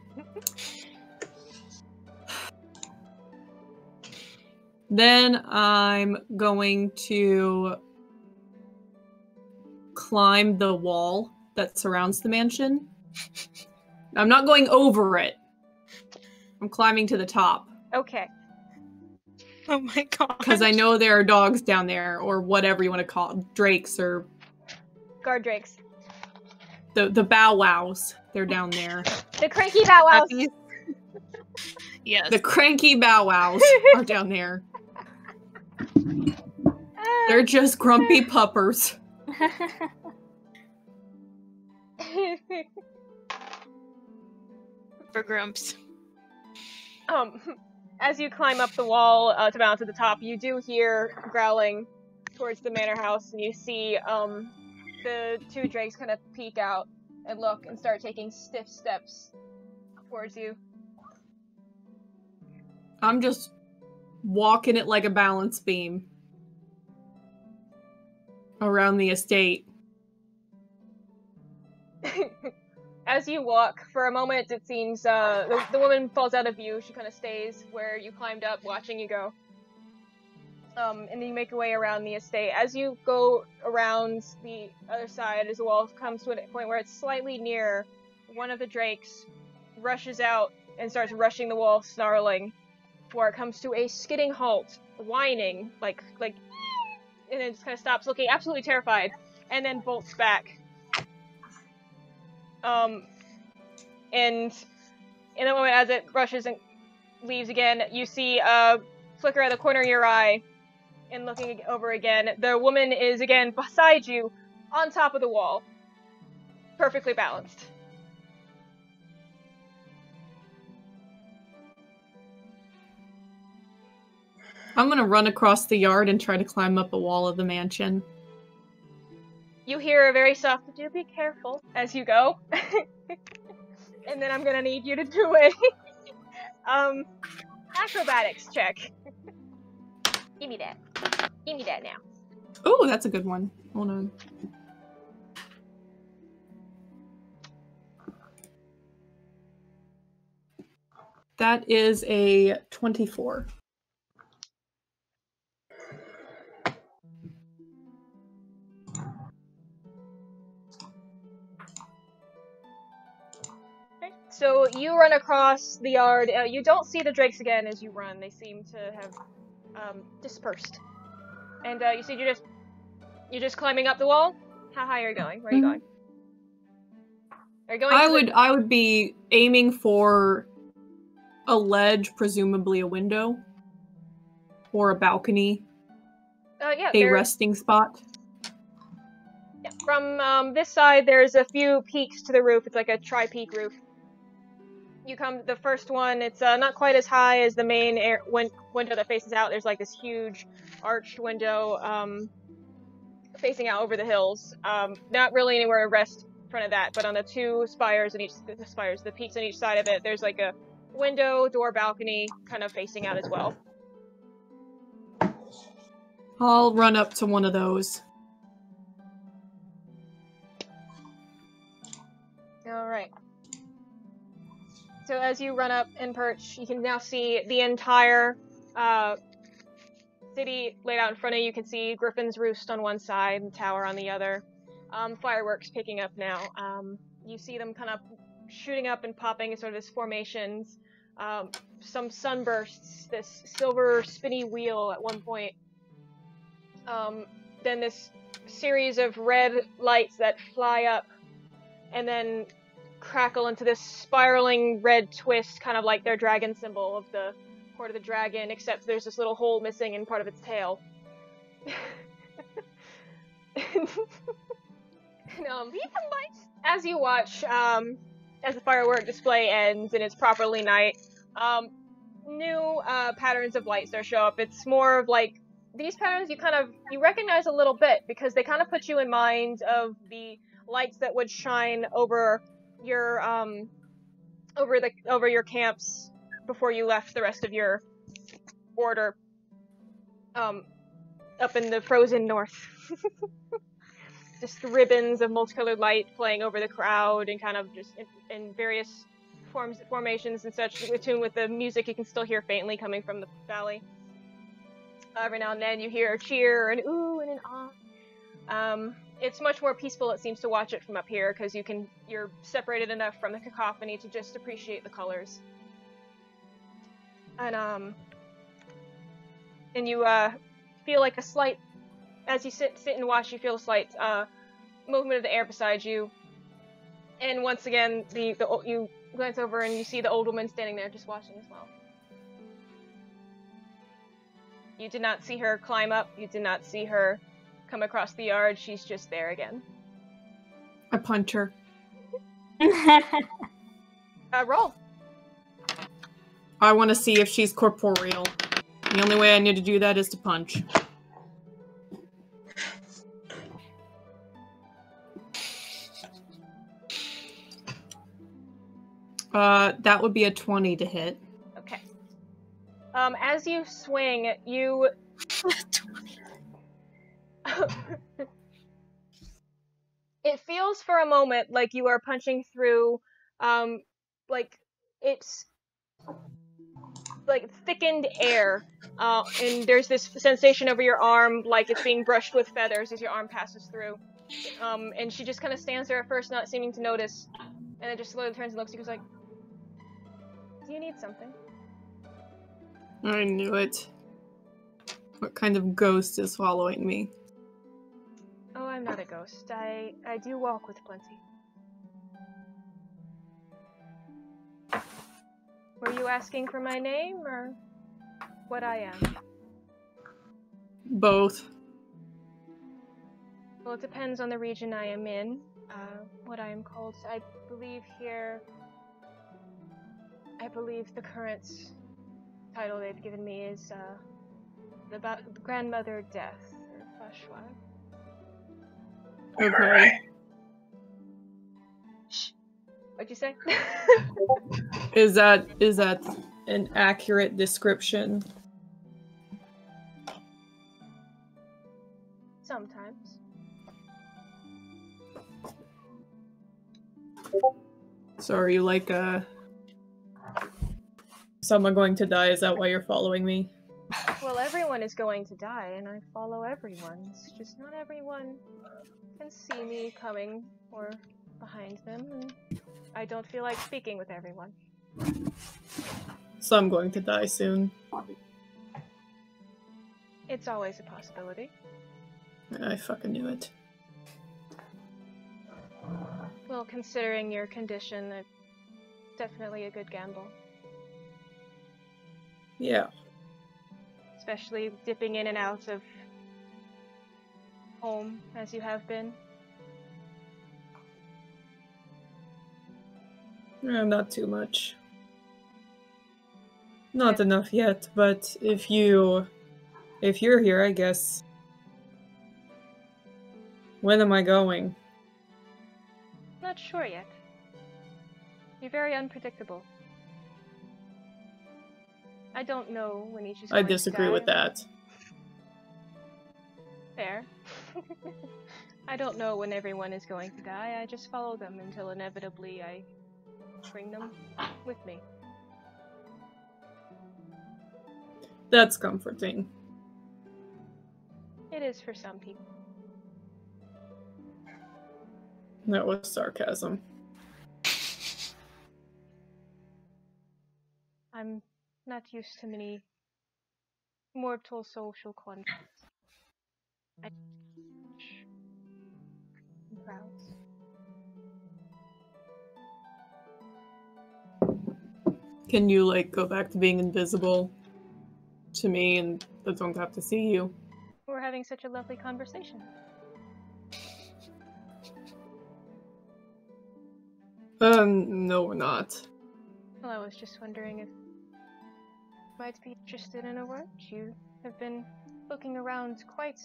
Then I'm going to climb the wall that surrounds the mansion. I'm not going over it. I'm climbing to the top. Okay. Oh my god. Because I know there are dogs down there, or whatever you want to call it, drakes, or... Guard drakes. The bow wows. They're down there. The cranky bow wows. Yes. The cranky bow wows are down there. They're just grumpy puppers. For grumps. As you climb up the wall to balance at the top, you do hear growling towards the manor house, and you see the two drakes kind of peek out and look and start taking stiff steps towards you. I'm just walking it like a balance beam around the estate. As you walk, for a moment it seems the woman falls out of view. She kind of stays where you climbed up, watching you go. And then you make your way around the estate. As you go around the other side, as the wall comes to a point where it's slightly near, one of the drakes rushes out and starts rushing the wall, snarling, before it comes to a skidding halt, whining, like, and then just kind of stops, looking absolutely terrified, and then bolts back. And in the moment as it rushes and leaves again, you see a flicker at the corner of your eye, and looking over again, the woman is again beside you, on top of the wall, perfectly balanced. I'm gonna run across the yard and try to climb up a wall of the mansion. You hear a very soft, "Do be careful," as you go. And then I'm gonna need you to do a acrobatics check. Give me that. Give me that now. Oh, that's a good one. Hold on. That is a 24. So you run across the yard. You don't see the drakes again as you run. They seem to have dispersed. And you see you're just climbing up the wall. How high are you going? Where are you going? Are you going? I would be aiming for a ledge, presumably a window, or a balcony. Yeah. A resting spot. Yeah. From this side, there's a few peaks to the roof. It's like a tri-peak roof. You come to the first one. It's not quite as high as the main window that faces out. There's like this huge arched window facing out over the hills. Not really anywhere to rest in front of that, but on the two spires and the peaks on each side of it, there's like a window, door, balcony, kind of facing out as well. I'll run up to one of those. All right. So as you run up and perch, you can now see the entire city laid out in front of you. You can see Griffin's Roost on one side and Tower on the other. Fireworks picking up now. You see them kind of shooting up and popping in sort of this formations. Some sunbursts, this silver spinny wheel at one point. Then this series of red lights that fly up and then crackle into this spiraling red twist, kind of like their dragon symbol of the Court of the Dragon, except there's this little hole missing in part of its tail. And, as you watch, as the firework display ends and it's properly night, new patterns of lights show up. It's more of like, these patterns you recognize a little bit because they kind of put you in mind of the lights that would shine over your over your camps before you left the rest of your order up in the frozen north. Just ribbons of multicolored light playing over the crowd and kind of just in various formations and such, attuned with the music you can still hear faintly coming from the valley. Every now and then you hear a cheer, an ooh, and an ah. It's much more peaceful, it seems, to watch it from up here, because you're separated enough from the cacophony to just appreciate the colors. And you feel like a slight, as you sit and watch, you feel a slight movement of the air beside you. And once again, you glance over and you see the old woman standing there just watching as well. You did not see her climb up, you did not see her come across the yard, she's just there again. I punch her. Roll. I want to see if she's corporeal. The only way I need to do that is to punch. That would be a 20 to hit. Okay. As you swing, you... It feels for a moment like you are punching through, like, it's, like, thickened air, and there's this sensation over your arm like it's being brushed with feathers as your arm passes through. And she just kind of stands there at first, not seeming to notice, and then just slowly turns and looks at you, goes like, do you need something? I knew it. What kind of ghost is following me? Oh, I'm not a ghost. I do walk with plenty. Were you asking for my name, or what I am? Both. Well, it depends on the region I am in, what I am called. I believe here... I believe the current title they've given me is, the Grandmother Death, or Fashwa. Okay. Shh. What'd you say? Is that an accurate description? So are you like, someone going to die? Is that why you're following me? Well, everyone is going to die, and I follow everyone. It's just not everyone can see me coming or behind them, and I don't feel like speaking with everyone. So I'm going to die soon. It's always a possibility. I fucking knew it. Well, considering your condition, it's definitely a good gamble. Yeah. Especially dipping in and out of home, as you have been. Not too much. Not enough yet, but if you're here, I guess. When am I going? Not sure yet. You're very unpredictable. I don't know when each is I going to disagree die. with that. Fair. I don't know when everyone is going to die. I just follow them until inevitably I bring them with me. That's comforting. It is for some people. That was sarcasm. I'm not used to many mortal social contacts. I'm proud. Can you, like, go back to being invisible to me and I don't have to see you? We're having such a lovely conversation. No, we're not. Well, I was just wondering if you might be interested in a word. You have been looking around quite...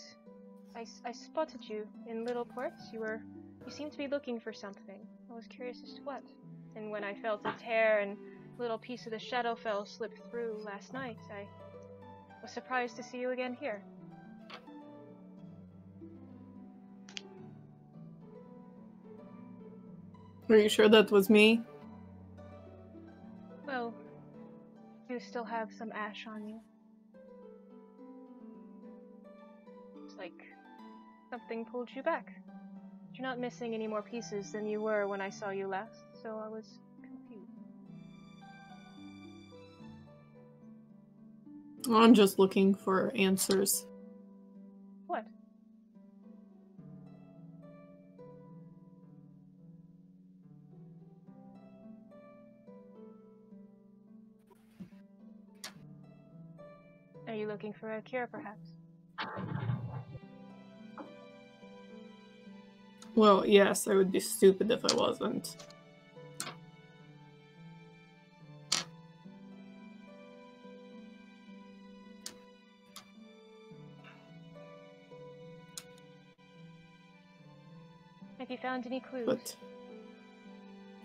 I spotted you in Little Port. You seemed to be looking for something. I was curious as to what. And when I felt a tear and a little piece of the Shadowfell slip through last night, I was surprised to see you again here. Are you sure that was me? Well, you still have some ash on you. It's like something pulled you back. You're not missing any more pieces than you were when I saw you last, so I was confused. I'm just looking for answers. What? Are you looking for a cure, perhaps? Well, yes, I would be stupid if I wasn't. Have you found any clues? But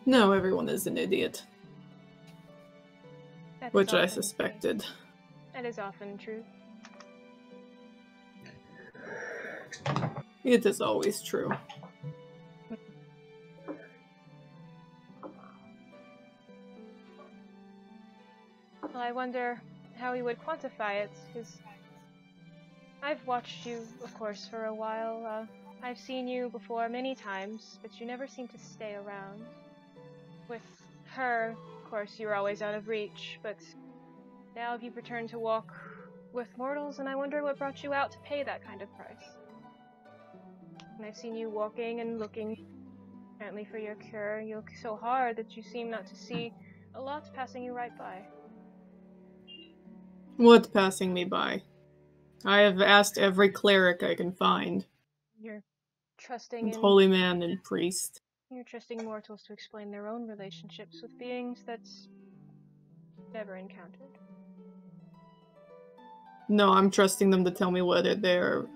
no, everyone is an idiot. That is Which I often suspected. true. That is often true. It is always true. Well, I wonder how we would quantify it, because I've watched you, of course, for a while. I've seen you before many times, but you never seem to stay around. With her, of course, you were always out of reach, but now you've returned to walk with mortals, and I wonder what brought you out to pay that kind of price. And I've seen you walking and looking, apparently for your cure. You look so hard that you seem not to see a lot passing you right by. What passing me by? I have asked every cleric I can find. You're trusting in... Holy man and priest. You're trusting mortals to explain their own relationships with beings that's never encountered. No, I'm trusting them to tell me whether they're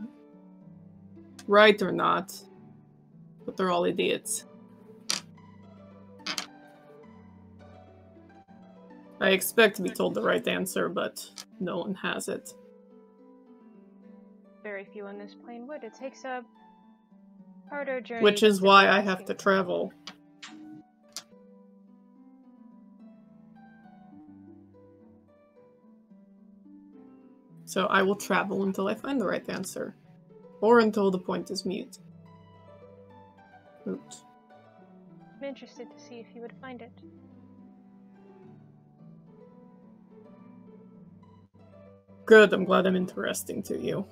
right or not. But they're all idiots. I expect to be told the right answer, but no one has it. Very few on this plane would. It takes a harder journey. Which is why I have to travel. So I will travel until I find the right answer. Or until the point is mute. Moot. I'm interested to see if you would find it. Good, I'm glad I'm interesting to you.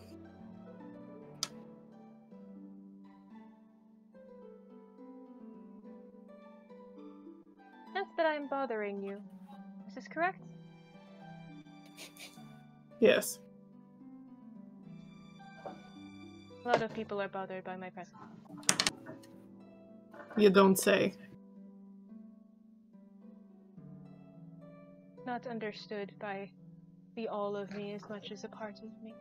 Sense that I'm bothering you. Is this correct? Yes. A lot of people are bothered by my presence. You don't say. Not understood by the all of me as much as a part of me.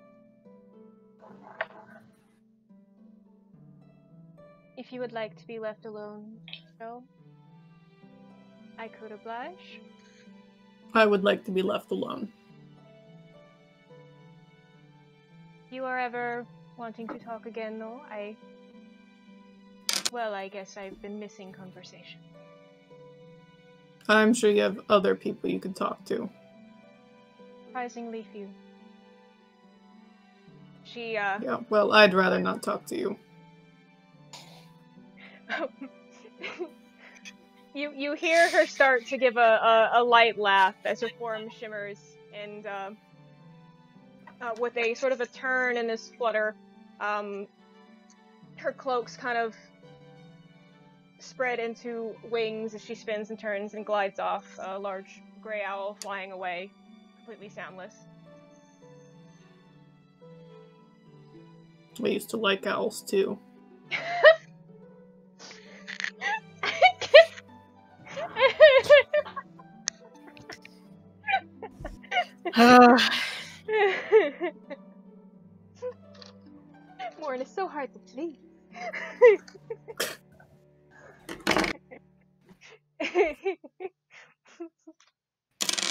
If you would like to be left alone, so I could oblige. I would like to be left alone. If you are ever wanting to talk again, though, well, I guess I've been missing conversation. I'm sure you have other people you could talk to. Surprisingly few. She, Yeah, well, I'd rather not talk to you. You hear her start to give a light laugh as her form shimmers, and with a sort of a turn and this flutter, her cloaks kind of spread into wings as she spins and turns and glides off, a large gray owl flying away, completely soundless. I used to like owls too. Morrin is so hard to please.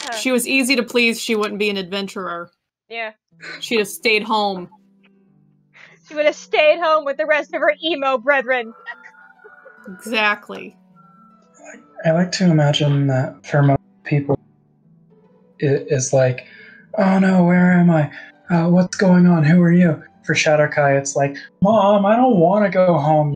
If she was easy to please, she wouldn't be an adventurer. Yeah. She'd have stayed home. She would have stayed home with the rest of her emo brethren. Exactly. I like to imagine that for most people, it is like, oh no, where am I? What's going on? Who are you? For Shadowkai, it's like, Mom, I don't want to go home.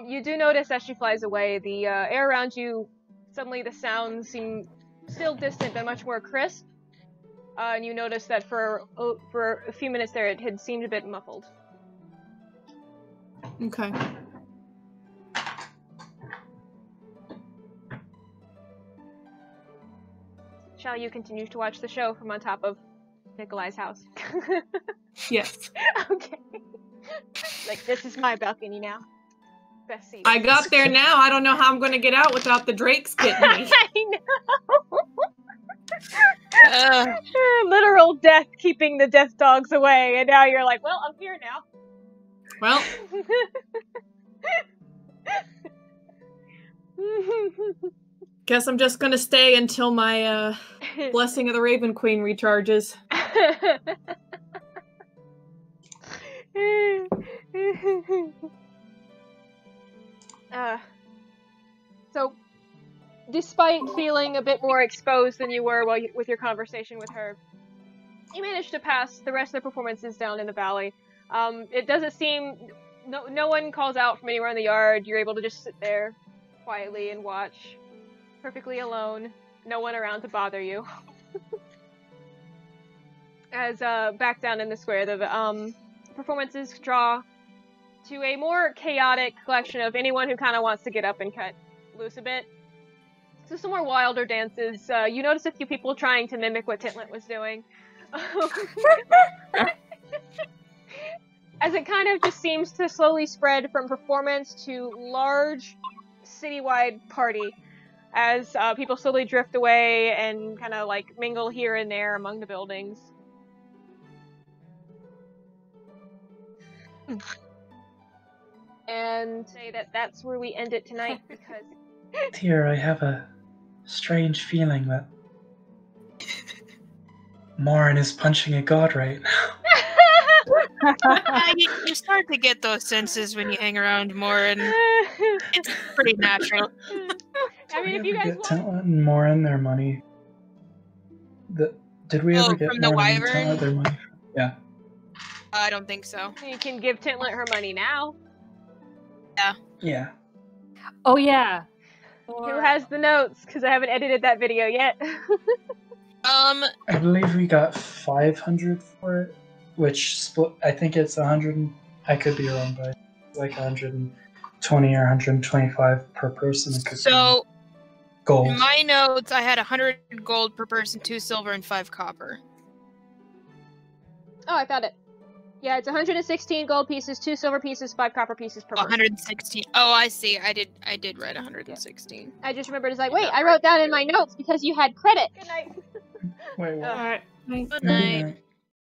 You do notice as she flies away, the air around you, suddenly the sounds seem still distant but much more crisp. And you notice that for a few minutes there it had seemed a bit muffled. Okay. Shall you continue to watch the show from on top of Nikolai's house? Yes. Okay. Like, this is my balcony now. Best seat. I got there now. I don't know how I'm going to get out without the drakes getting me. I know. Literal death keeping the death dogs away, and now you're like, well, I'm here now. Well. Guess I'm just going to stay until my Blessing of the Raven Queen recharges. So, despite feeling a bit more exposed than you were with your conversation with her, you managed to pass the rest of the performances down in the valley. It doesn't seem... No one calls out from anywhere in the yard. You're able to just sit there quietly and watch. Perfectly alone. No one around to bother you. As, back down in the square, the performances draw to a more chaotic collection of anyone who kind of wants to get up and cut loose a bit. So some more wilder dances. You notice a few people trying to mimic what Tintlet was doing. As it kind of just seems to slowly spread from performance to large citywide party. As people slowly drift away and kind of like mingle here and there among the buildings. And say that that's where we end it tonight because... Here, I have a strange feeling that Morrin is punching a god right now. You start to get those senses when you hang around more, and it's pretty natural. I mean, if you guys want... Tintlet and Morrin their money? Did we ever get from the Morrin and Wyvern? Tintlet their money? Yeah. I don't think so. You can give Tintlet her money now. Yeah. Yeah. Oh yeah. Who has the notes? Because I haven't edited that video yet. I believe we got 500 for it, which split. I think it's 100. I could be wrong, but like 120 or 125 per person. It could So, be gold. in my notes, I had 100 gold per person, 2 silver, and 5 copper. Oh, I found it. Yeah, it's 116 gold pieces, 2 silver pieces, 5 copper pieces per person. 116. Oh, I see. I did write 116. I just remembered, it's like, wait, I wrote down in my notes because you had credit. Good night. Wait, what? Alright. Good night.